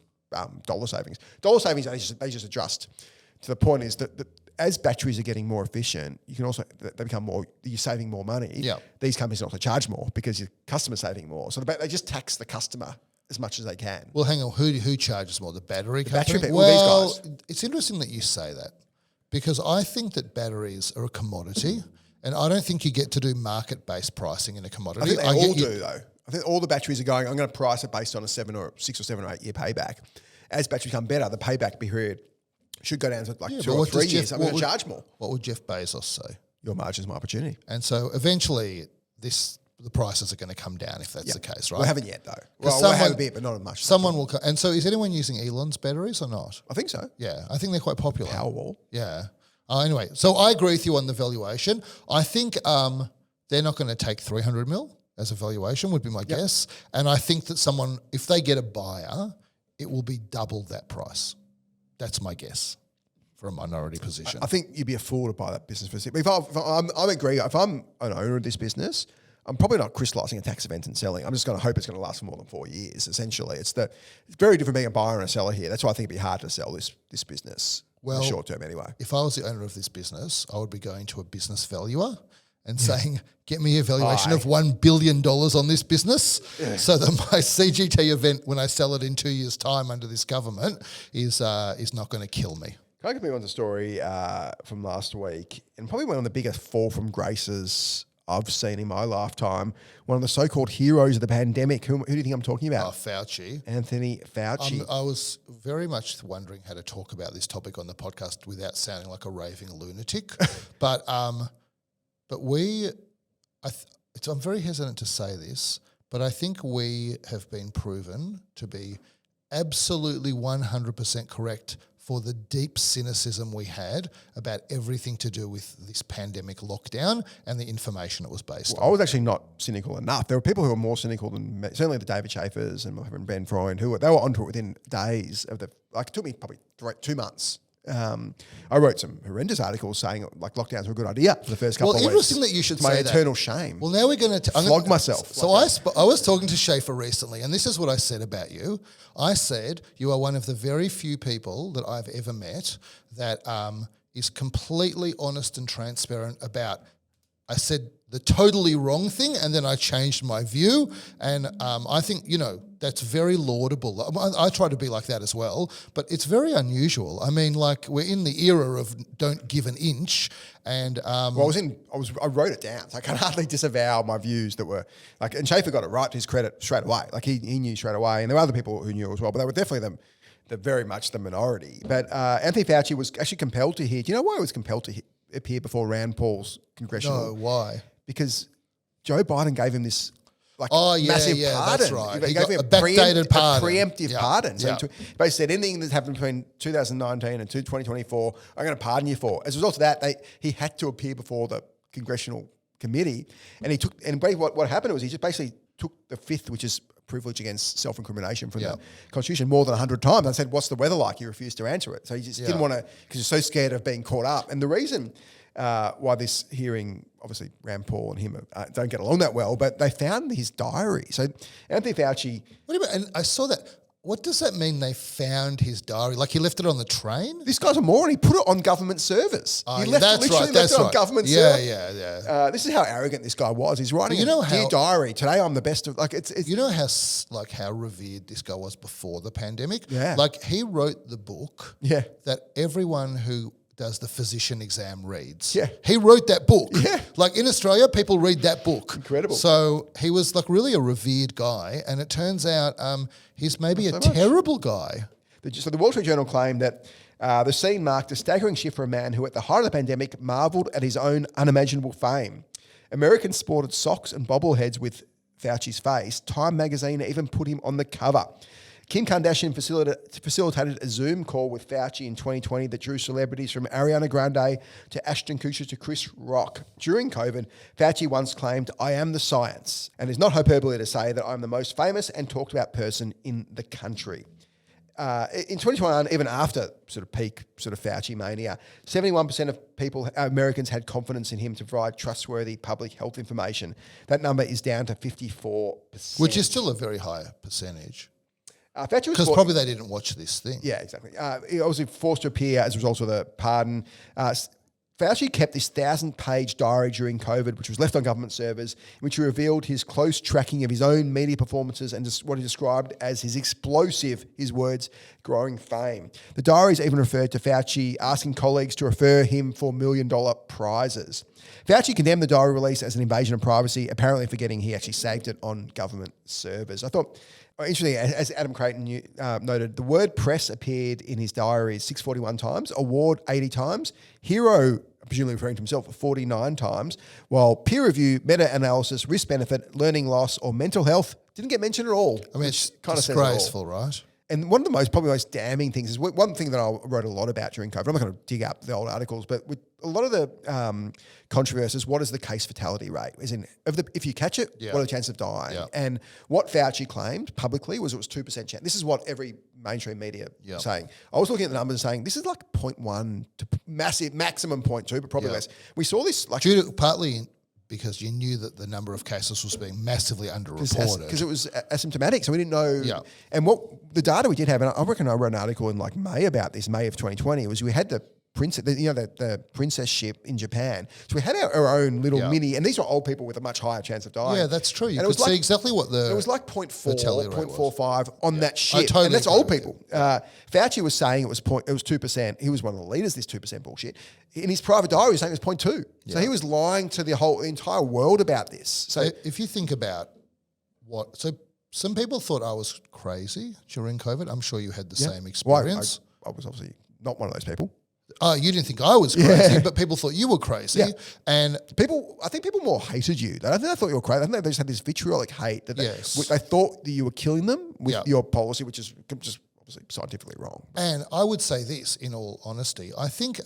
dollar savings. Dollar savings they just adjust. To the point is that as batteries are getting more efficient, you can also they become more. You're saving more money. Yep. These companies can also charge more because your customer's saving more. So they just tax the customer as much as they can. Well, hang on. Who charges more? The battery company? battery people, Well, these guys. it's interesting that you say that because I think that batteries are a commodity and I don't think you get to do market-based pricing in a commodity. I think they get all you- do though. I think all the batteries are going. I'm going to price it based on a 6 or 7 or 8 year payback. As batteries become better, the payback period should go down to like 2 but or what 3 does years. Jeff- I'm going what to would- charge more. What would Jeff Bezos say? Your margin's my opportunity. And so eventually the prices are going to come down if that's the case, right? We haven't yet though. 'Cause Well, we have a bit, but not as much. Someone will and so is anyone using Elon's batteries or not? I think so. Yeah, I think they're quite popular. Powerwall. Yeah. Anyway, so I agree with you on the valuation. I think they're not going to take 300 mil as a valuation would be my guess. And I think that someone, if they get a buyer, it will be double that price. That's my guess for a minority position. I think you'd be a fool to buy that business for. If I agree, if I'm an owner of this business, I'm probably not crystallising a tax event and selling. I'm just going to hope it's going to last for more than 4 years. Essentially, it's very different being a buyer and a seller here. That's why I think it'd be hard to sell this business in the short term anyway. If I was the owner of this business, I would be going to a business valuer and saying, get me a valuation of $1 billion on this business so that my CGT event, when I sell it in 2 years' time under this government, is not going to kill me. Can I give you on the story from last week? And probably one of the biggest fall from graces I've seen in my lifetime. One of the so-called heroes of the pandemic. Who do you think I'm talking about? Fauci. Anthony Fauci. I was very much wondering how to talk about this topic on the podcast without sounding like a raving lunatic. But I'm very hesitant to say this, but I think we have been proven to be absolutely 100% correct for the deep cynicism we had about everything to do with this pandemic lockdown and the information it was based on. I was actually not cynical enough. There were people who were more cynical than me. Certainly the David Schaefers and my friend Ben Freund, they were onto it within days of it took me probably 2 months. I wrote some horrendous articles saying like lockdowns were a good idea for the first couple of weeks. Well, interesting that you should It's my say that. eternal shame. Well, now we're going to Flog myself. So I was talking to Schaefer recently, and this is what I said about you. I said you are one of the very few people that I've ever met that is completely honest and transparent about. I said the totally wrong thing, and then I changed my view. And I think that's very laudable. I try to be like that as well, but it's very unusual. I mean, like, we're in the era of don't give an inch, and I wrote it down, so I can hardly disavow my views that were like. And Schaefer got it right to his credit straight away. Like he knew straight away, and there were other people who knew as well, but they were definitely the very much the minority. But Anthony Fauci was actually compelled to hear. Do you know why he was compelled to appear before Rand Paul's congressional? No, why? Because Joe Biden gave him this massive pardon. That's right. He gave him a backdated pardon. A preemptive pardon. So he basically said anything that happened between 2019 and 2024, I'm going to pardon you for. As a result of that, he had to appear before the congressional committee, and what happened was he just basically took the fifth, which is privilege against self-incrimination from the Constitution, more than 100 times. I said, what's the weather like? He refused to answer it. So he just didn't want to, because he's so scared of being caught up. And the reason why this hearing, obviously Rand Paul and him don't get along that well, but they found his diary. So Anthony Fauci... What do you mean? And I saw that. What does that mean, they found his diary? Like, he left it on the train? This guy's a moron. He put it on government service. He left it on government service. Yeah. This is how arrogant this guy was. He's writing dear diary. Today I'm the best of... Like, it's you know how revered this guy was before the pandemic? Yeah. Like, he wrote the book that everyone who does the physician exam reads. Yeah. He wrote that book. Yeah. Like, in Australia, people read that book. Incredible. So he was like really a revered guy, and it turns out he's maybe a terrible guy. So the Wall Street Journal claimed that the scene marked a staggering shift for a man who at the height of the pandemic marvelled at his own unimaginable fame. Americans sported socks and bobbleheads with Fauci's face. Time magazine even put him on the cover. Kim Kardashian facilitated a Zoom call with Fauci in 2020 that drew celebrities from Ariana Grande to Ashton Kutcher to Chris Rock. During COVID, Fauci once claimed, "I am the science," and it's not hyperbole to say that I'm the most famous and talked about person in the country. In 2021, even after sort of peak sort of Fauci mania, 71% of Americans had confidence in him to provide trustworthy public health information. That number is down to 54%. Which is still a very high percentage. Because probably they didn't watch this thing. Yeah, exactly. He obviously forced to appear as a result of the pardon. Fauci kept this 1,000-page diary during COVID, which was left on government servers, in which he revealed his close tracking of his own media performances and what he described as his explosive, his words, growing fame. The diaries even referred to Fauci asking colleagues to refer him for $1 million prizes. Fauci condemned the diary release as an invasion of privacy, apparently forgetting he actually saved it on government servers. I thought... Interestingly, as Adam Creighton noted, the word press appeared in his diary 641 times, award 80 times, hero, presumably referring to himself, 49 times, while peer review, meta-analysis, risk-benefit, learning loss, or mental health didn't get mentioned at all. I mean, it's kind of disgraceful, right? And one of the probably most damning things is one thing that I wrote a lot about during COVID. I'm not going to dig up the old articles, but with a lot of the controversies, what is the case fatality rate? As in, if you catch it, what are the chances of dying? Yeah. And what Fauci claimed publicly was it was 2% chance. This is what every mainstream media was saying. I was looking at the numbers and saying this is like 0.1 to maximum 0.2, but probably less. We saw this like partly because you knew that the number of cases was being massively underreported. Because it was asymptomatic, so we didn't know. Yeah. And what the data we did have, and I reckon I wrote an article in like May about this, May of 2020, was we had the princess ship in Japan. So we had our own little mini, and these were old people with a much higher chance of dying. Yeah, that's true. You could see exactly what it was like 0.4, 0.45 on that ship. Totally, and that's old people. Fauci was saying it was 2%. He was one of the leaders of this 2% bullshit. In his private diary, he was saying it was 0.2. Yeah. So he was lying to the entire world about this. So if you think about some people thought I was crazy during COVID. I'm sure you had the same experience. Well, I was obviously not one of those people. Oh, you didn't think I was crazy, but people thought you were crazy. Yeah. And I think people more hated you. I think they thought you were crazy. I think they just had this vitriolic hate that they thought that you were killing them with your policy, which is just obviously scientifically wrong. And I would say this, in all honesty, I think,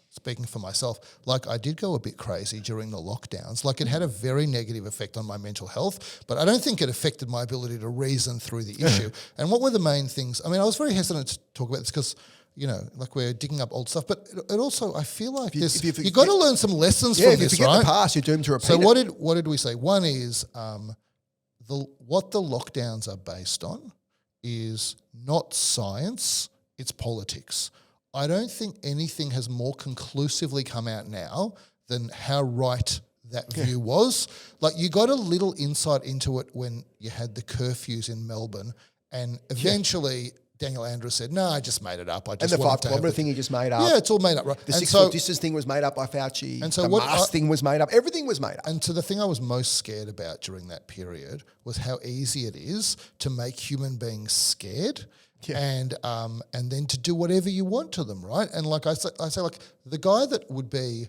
speaking for myself, like I did go a bit crazy during the lockdowns. Like it had a very negative effect on my mental health, but I don't think it affected my ability to reason through the issue. And what were the main things? I mean, I was very hesitant to talk about this because, you know, like we're digging up old stuff, but it also, I feel like you've got to learn some lessons from this, right? If you forget the past, you're doomed to repeat it. So what did we say? One is what the lockdowns are based on is not science, it's politics. I don't think anything has more conclusively come out now than how right that view was. Like, you got a little insight into it when you had the curfews in Melbourne, and eventually Daniel Andrews said, "No, I just made it up. I And just the wanted 5 to have kilometre the-" thing he just made up. Yeah, it's all made up, right? The And 6 so- foot distance thing was made up by Fauci. And so the what mask thing was made up. Everything was made up. And so the thing I was most scared about during that period was how easy it is to make human beings scared, and then to do whatever you want to them, right? And like I say, like the guy that would be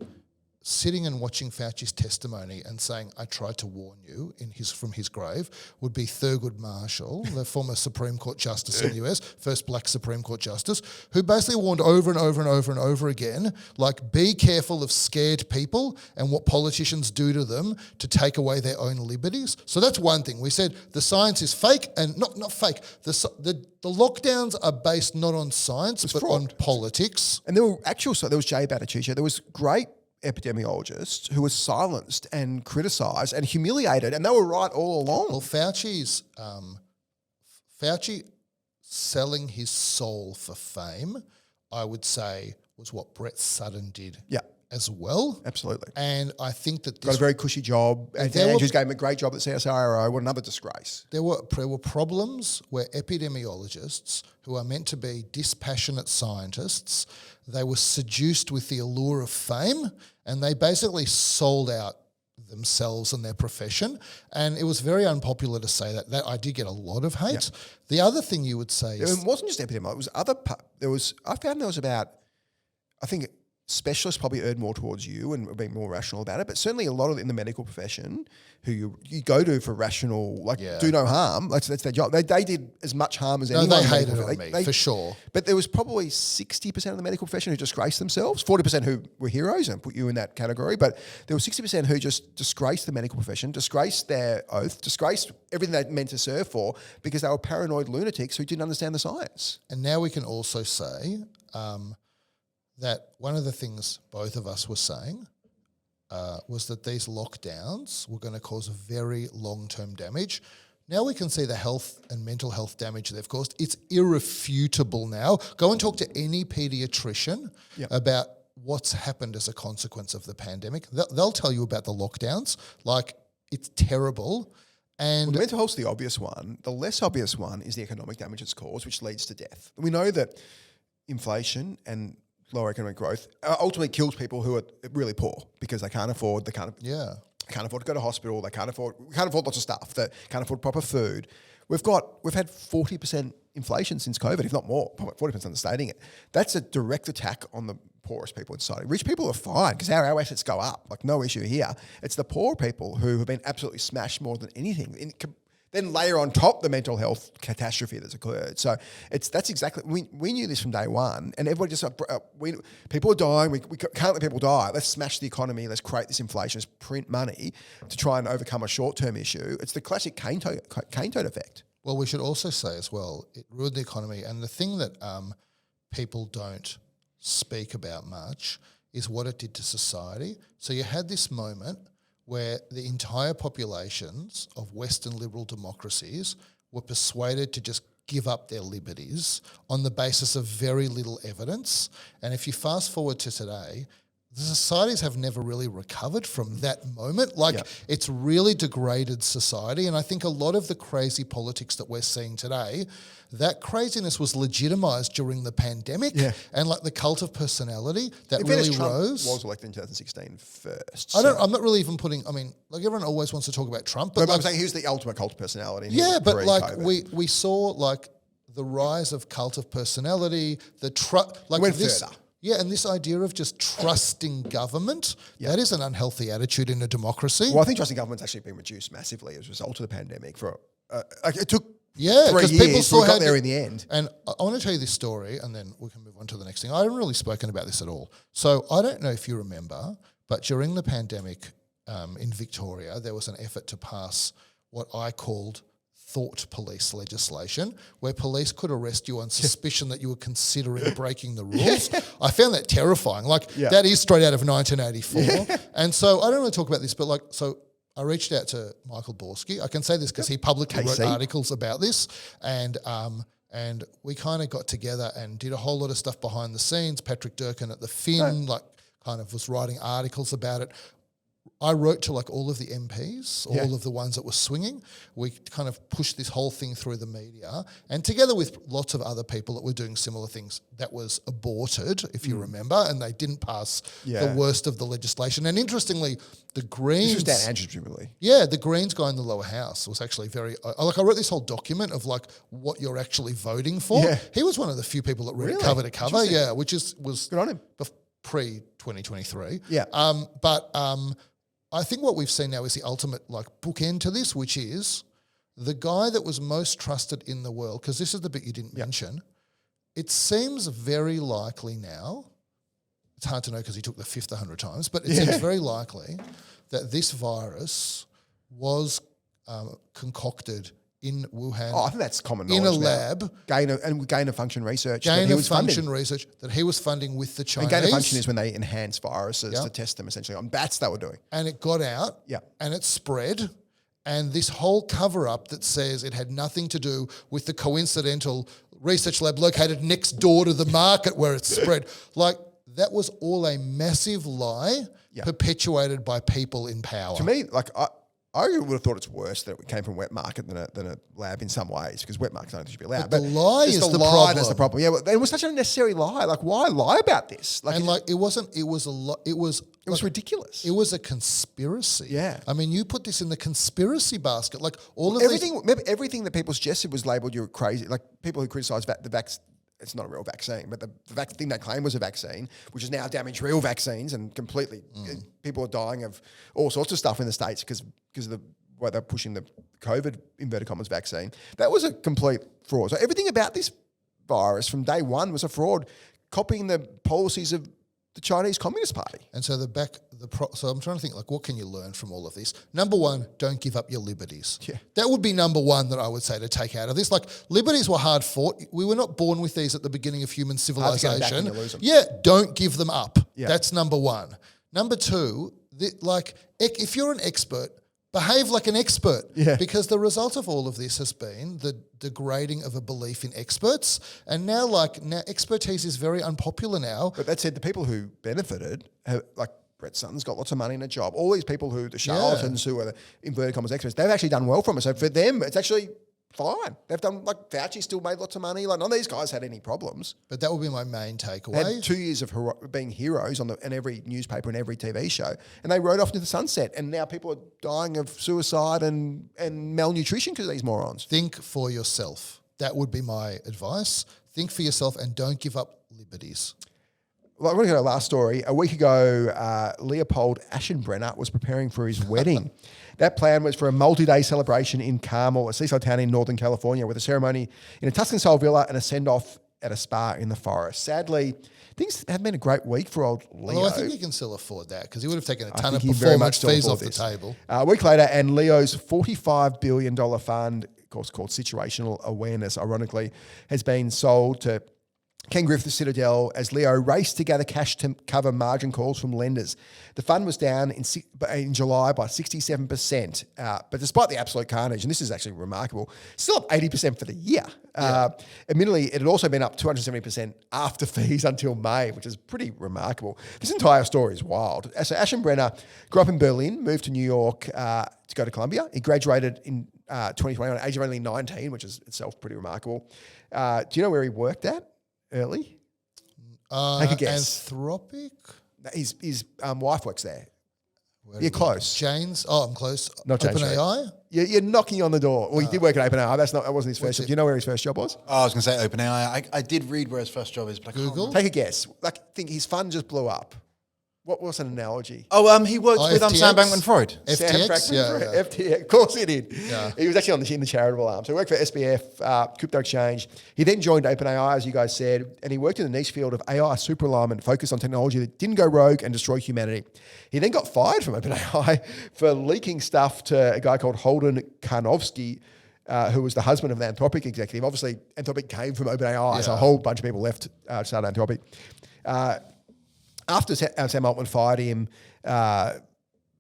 sitting and watching Fauci's testimony and saying, "I tried to warn you," from his grave, would be Thurgood Marshall, the former Supreme Court Justice in the US, first black Supreme Court Justice, who basically warned over and over and over and over again, like, be careful of scared people and what politicians do to them to take away their own liberties. So that's one thing. We said the science is fake, and not fake. The lockdowns are based not on science but on politics. And there was Jay Bhattacharya. There was great epidemiologists who were silenced and criticised and humiliated, and they were right all along. Well, Fauci selling his soul for fame, I would say, was what Brett Sutton did as well. Absolutely. And I think that Got a very cushy job. And Andrews gave him a great job at CSIRO. What another disgrace. There were problems where epidemiologists, who are meant to be dispassionate scientists, they were seduced with the allure of fame, and they basically sold out themselves and their profession. And it was very unpopular to say that. That I did get a lot of hate. Yeah. The other thing you would say is... It wasn't just epidemiology. It was I found there was about, I think, specialists probably erred more towards you and were being more rational about it, but certainly a lot of in the medical profession who you go to for rational, do no harm, that's their job. They did as much harm as anyone. No, they hated on me, for sure. But there was probably 60% of the medical profession who disgraced themselves, 40% who were heroes and put you in that category, but there was 60% who just disgraced the medical profession, disgraced their oath, disgraced everything they meant to serve for because they were paranoid lunatics who didn't understand the science. And now we can also say... that one of the things both of us were saying was that these lockdowns were going to cause very long-term damage. Now we can see the health and mental health damage they've caused. It's irrefutable now. Go and talk to any paediatrician about what's happened as a consequence of the pandemic. They'll tell you about the lockdowns. Like, it's terrible. And the mental health's the obvious one. The less obvious one is the economic damage it's caused, which leads to death. We know that inflation and lower economic growth ultimately kills people who are really poor because they can't afford can't afford to go to hospital. They can't afford lots of stuff. They can't afford proper food. We've had 40% inflation since COVID, if not more. 40% understating it. That's a direct attack on the poorest people in society. Rich people are fine because our assets go up, like no issue here. It's the poor people who have been absolutely smashed more than anything. Then layer on top the mental health catastrophe that's occurred. So that's exactly, we knew this from day one, and everybody just, people are dying, we can't let people die. Let's smash the economy, let's create this inflation, let's print money to try and overcome a short-term issue. It's the classic cane toad effect. Well, we should also say as well, it ruined the economy. And the thing that people don't speak about much is what it did to society. So you had this moment where the entire populations of Western liberal democracies were persuaded to just give up their liberties on the basis of very little evidence. And if you fast forward to today, the societies have never really recovered from that moment. It's really degraded society. And I think a lot of the crazy politics that we're seeing today, that craziness was legitimised during the pandemic. Yeah. And the cult of personality that really rose. Trump was elected in 2016 first. I'm not really even putting, everyone always wants to talk about Trump. But I'm saying who's the ultimate cult of personality? Yeah, but we saw the rise of cult of personality, went further. Yeah, and this idea of just trusting government, that is an unhealthy attitude in a democracy. Well, I think trusting government's actually been reduced massively as a result of the pandemic. It took 3 because years, people still got there in the end. And I want to tell you this story, and then we can move on to the next thing. I haven't really spoken about this at all. So I don't know if you remember, but during the pandemic in Victoria, there was an effort to pass what I called thought police legislation, where police could arrest you on suspicion that you were considering breaking the rules. I found that terrifying. That is straight out of 1984. And so I don't want to talk about this, but so I reached out to Michael Borski. I can say this because he publicly wrote articles about this, and we kind of got together and did a whole lot of stuff behind the scenes. Patrick Durkin at the Fin kind of was writing articles about it. I wrote to like all of the MPs, all of the ones that were swinging. We kind of pushed this whole thing through the media, and together with lots of other people that were doing similar things, that was aborted, if you remember, and they didn't pass the worst of the legislation. And interestingly, the Greens... This was Dan Andrews, presumably. Yeah, the Greens guy in the lower house was actually very... I wrote this whole document of like what you're actually voting for. Yeah. He was one of the few people that read it cover to cover, which was good on him. Pre-2023. Yeah. I think what we've seen now is the ultimate like bookend to this, which is the guy that was most trusted in the world, because this is the bit you didn't mention. It seems very likely now, it's hard to know because he took the fifth 100 times, but it seems very likely that this virus was concocted in Wuhan. Oh, I think that's common knowledge in a now. lab. Gain of function research. Gain of function research that he was funding with the Chinese. And gain of function is when they enhance viruses to test them essentially on bats they were doing. And it got out and it spread. And this whole cover-up that says it had nothing to do with the coincidental research lab located next door to the market where it spread. Like, that was all a massive lie perpetuated by people in power. To me, like, I would have thought it's worse that it came from wet market than a lab in some ways, because wet markets don't should be allowed. But the lie it's is the lie problem. That's the problem. Yeah, well, it was such an unnecessary lie. Like, why lie about this? Like, And like, it wasn't, it was a lot, it was ridiculous. It was a conspiracy. Yeah. I mean, you put this in the conspiracy basket. Like all of everything that people suggested was labelled you're crazy. Like people who criticise the vaccine. It's not a real vaccine, but the thing they claimed was a vaccine, which has now damaged real vaccines and completely people are dying of all sorts of stuff in the States because of the way they're pushing the COVID inverted commas vaccine. That was a complete fraud. So everything about this virus from day one was a fraud, copying the policies of the Chinese Communist Party. And so so I'm trying to think, like, what can you learn from all of this? Number one, don't give up your liberties. Yeah. That would be number one that I would say to take out of this. Like, liberties were hard fought. We were not born with these at the beginning of human civilization. back when you lose them. Yeah, don't give them up. Yeah. That's number one. Number two, if you're an expert, behave like an expert. Yeah. Because the result of all of this has been the degrading of a belief in experts. And now expertise is very unpopular now. But that said, the people who benefited, like Brett Sutton's got lots of money in a job. All these people the charlatans who are the inverted commas experts, they've actually done well from it. So for them, it's actually fine. They've done, like Fauci still made lots of money. Like none of these guys had any problems. But that would be my main They takeaway. had 2 years of being heroes in every newspaper and every TV show, and they rode off into the sunset. And now people are dying of suicide and malnutrition because of these morons. Think for yourself. That would be my advice. Think for yourself and don't give up liberties. Well, I'm going to go to the last story. A week ago, Leopold Aschenbrenner was preparing for his wedding. That plan was for a multi-day celebration in Carmel, a seaside town in Northern California, with a ceremony in a Tuscan-style villa and a send-off at a spa in the forest. Sadly, things haven't been a great week for old Leo. Well, I think he can still afford that because he would have taken a ton of think he very performance much still fees afford off the this. table. A week later, and Leo's $45 billion fund, of course called Situational Awareness, ironically, has been sold to Ken Griffith's Citadel as Leo raced to gather cash to cover margin calls from lenders. The fund was down in July by 67%, but despite the absolute carnage, and this is actually remarkable, still up 80% for the year. Admittedly, it had also been up 270% after fees until May, which is pretty remarkable. This entire story is wild. So Aschenbrenner grew up in Berlin, moved to New York to go to Columbia. He graduated in 2020 on the age of only 19, which is itself pretty remarkable. Do you know where he worked at? Early? Take a guess. Anthropic? His wife works there. You're close. Jane's? Oh, I'm close. Not Jane's OpenAI? You're knocking on the door. Well, he did work at OpenAI. That wasn't his first job. Do you know where his first job was? Oh, I was going to say OpenAI. I did read where his first job is, but I can't Google? remember. Take a guess. Think his fund just blew up. What was an analogy? Oh, he worked with FTX? Sam Bankman-Fried. FTX? Yeah. FTX. Of course he did. Yeah. He was actually in the charitable arm. So he worked for SBF, crypto exchange. He then joined OpenAI, as you guys said, and he worked in the niche field of AI super alignment, focused on technology that didn't go rogue and destroy humanity. He then got fired from OpenAI for leaking stuff to a guy called Holden Karnofsky, who was the husband of an Anthropic executive. Obviously, Anthropic came from OpenAI, so a whole bunch of people left to start Anthropic. After Sam Altman fired him,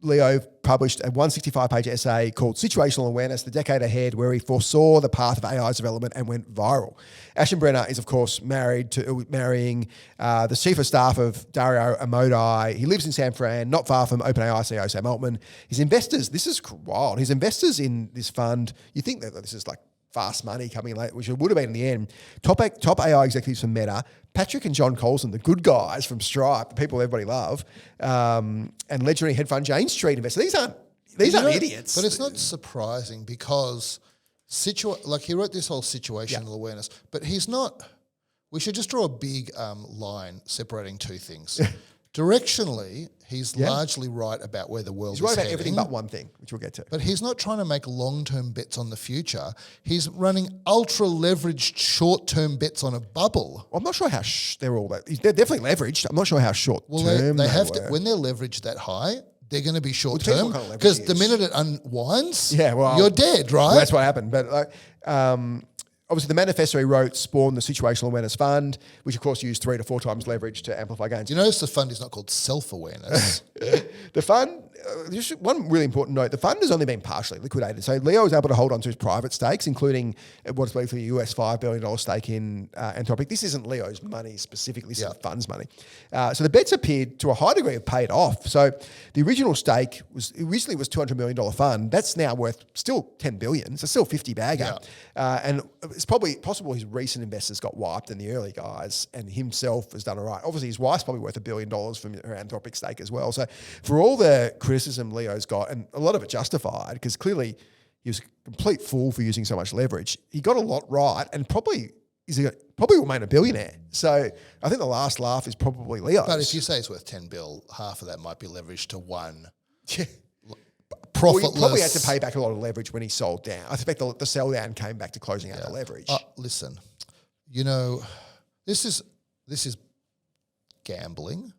Leo published a 165-page essay called Situational Awareness, the Decade Ahead, where he foresaw the path of AI's development and went viral. Aschenbrenner is, of course, marrying the chief of staff of Dario Amodei. He lives in San Fran, not far from OpenAI CEO Sam Altman. His investors, this is wild, his investors in this fund, you think that this is like fast money coming in late, which it would have been in the end. Top AI executives from Meta, Patrick and John Colson, the good guys from Stripe, the people everybody love, and legendary hedge fund Jane Street investors. These aren't idiots. But it's not surprising because he wrote this whole situational awareness, but he's not. We should just draw a big line separating two things. Directionally, he's largely right about where the world is heading. He's right about everything but one thing, which we'll get to. But he's not trying to make long-term bets on the future. He's running ultra-leveraged short-term bets on a bubble. Well, I'm not sure how they're all that. They're definitely leveraged. I'm not sure how short-term they have to. When they're leveraged that high, they're going to be short-term because the minute it unwinds, you're dead, right? Well, that's what happened. But obviously, the manifesto he wrote spawned the Situational Awareness Fund, which of course used 3 to 4 times leverage to amplify gains. You notice the fund is not called self-awareness. The fund, just one really important note, the fund has only been partially liquidated. So Leo was able to hold on to his private stakes, including what's believed to be a US $5 billion stake in Anthropic. This isn't Leo's money specifically, this is the fund's money. So the bets appeared to a high degree have paid off. So the original stake originally was $200 million fund. That's now worth still $10 billion, so still 50 bagger. And it's probably possible his recent investors got wiped and the early guys, and himself has done all right. Obviously, his wife's probably worth $1 billion from her Anthropic stake as well. So for all the criticism Leo's got, and a lot of it justified, because clearly he was a complete fool for using so much leverage, he got a lot right and probably will remain a billionaire. So I think the last laugh is probably Leo's. But if you say it's worth $10 billion, half of that might be leveraged to one. Profitless. Well, he probably had to pay back a lot of leverage when he sold down. I expect the sell down came back to closing out the leverage. Listen, this is gambling.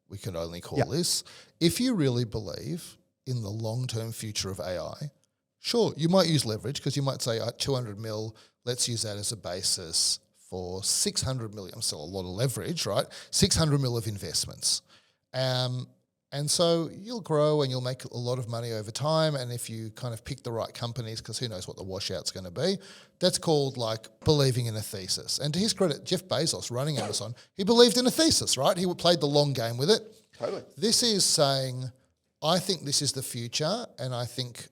We can only call this. If you really believe in the long-term future of AI, sure, you might use leverage because you might say 200 mil, let's use that as a basis for 600 million. Still a lot of leverage, right? 600 mil of investments. And so you'll grow and you'll make a lot of money over time. And if you kind of pick the right companies, because who knows what the washout's going to be, that's called like believing in a thesis. And to his credit, Jeff Bezos running Amazon, he believed in a thesis, right? He played the long game with it. Totally. This is saying, I think this is the future and I think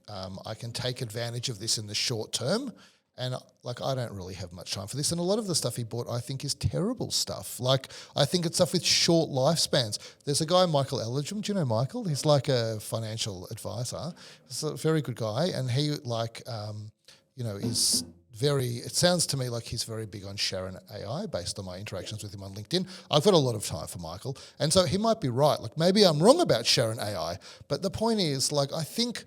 I can take advantage of this in the short term. And I don't really have much time for this. And a lot of the stuff he bought, I think, is terrible stuff. I think it's stuff with short lifespans. There's a guy, Michael Elledgem. Do you know Michael? He's like a financial advisor. He's a very good guy. And he is very, it sounds to me like he's very big on Sharon AI based on my interactions with him on LinkedIn. I've got a lot of time for Michael. And so he might be right. Maybe I'm wrong about Sharon AI. But the point is, I think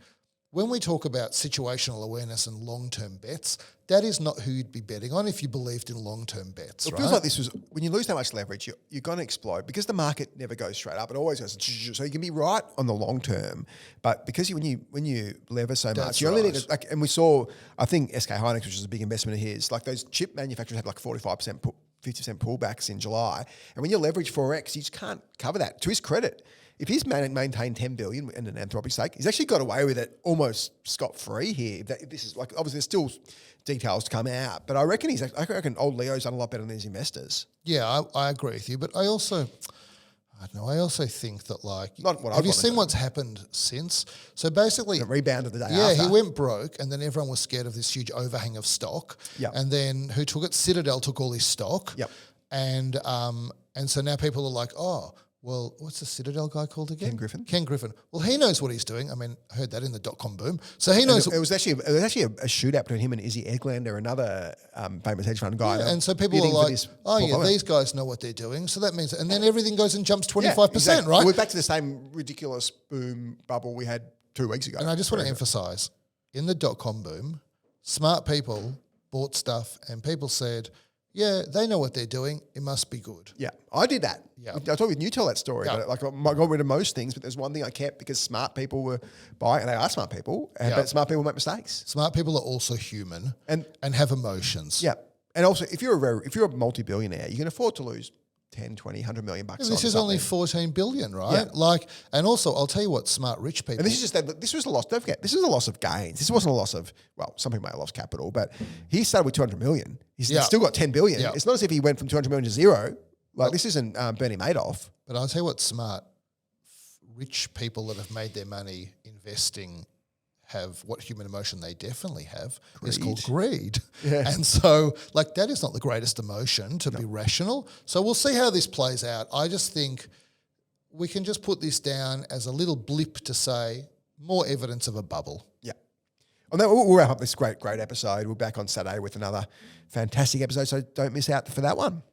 when we talk about situational awareness and long-term bets, that is not who you'd be betting on if you believed in long-term bets, It feels like this was, when you lose that much leverage, you're going to explode because the market never goes straight up. It always goes, so you can be right on the long term, but because when you lever so much, you only need to, and we saw, I think SK Hynix, which is a big investment of his, those chip manufacturers have 45%, 50% pullbacks in July. And when you leverage 4x, you just can't cover that. To his credit, if he's maintained $10 billion in an Anthropic stake, he's actually got away with it almost scot-free here. This is obviously there's still details to come out, but I reckon old Leo's done a lot better than his investors. Yeah, I agree with you, but I also think that have you seen what's happened since? So basically, the rebound of the day after. Yeah, he went broke, and then everyone was scared of this huge overhang of stock. Yep. And then who took it? Citadel took all his stock. Yep. And so now people are like, oh, well, what's the Citadel guy called again? Ken Griffin. Well, he knows what he's doing. I mean, I heard that in the .com boom. So he knows. It was actually a shootout between him and Izzy Eglander, another famous hedge fund guy. Yeah, and so people are like, these guys know what they're doing. So that means, and then everything goes and jumps 25%, exactly. right? We're back to the same ridiculous boom bubble we had 2 weeks ago. And I just want to emphasize, in the .com boom, smart people bought stuff and people said, yeah, they know what they're doing. It must be good. Yeah, I did that. Yeah. I told you tell that story. Yeah. But I got rid of most things, but there's one thing I kept because smart people were buying, and they are smart people, but smart people make mistakes. Smart people are also human and have emotions. Yeah, and also if you're a multi-billionaire, you can afford to lose 10, 20, 100 million bucks. This on is only something. 14 billion, right? Yeah. And also, I'll tell you what, smart rich people. And this is just that. This was a loss. Don't forget, this was a loss of gains. This wasn't a loss of, well, some people may have lost capital, but he started with 200 million. He's still got 10 billion. Yeah. It's not as if he went from 200 million to zero. Like, this isn't Bernie Madoff. But I'll tell you what, smart rich people that have made their money investing have what human emotion they definitely have. It's called greed. Yeah. And so, like, that is not the greatest emotion to be rational. So we'll see how this plays out. I just think we can just put this down as a little blip to say more evidence of a bubble. Yeah. On that, we'll wrap up this great episode. We're back on Saturday with another fantastic episode, so don't miss out for that one.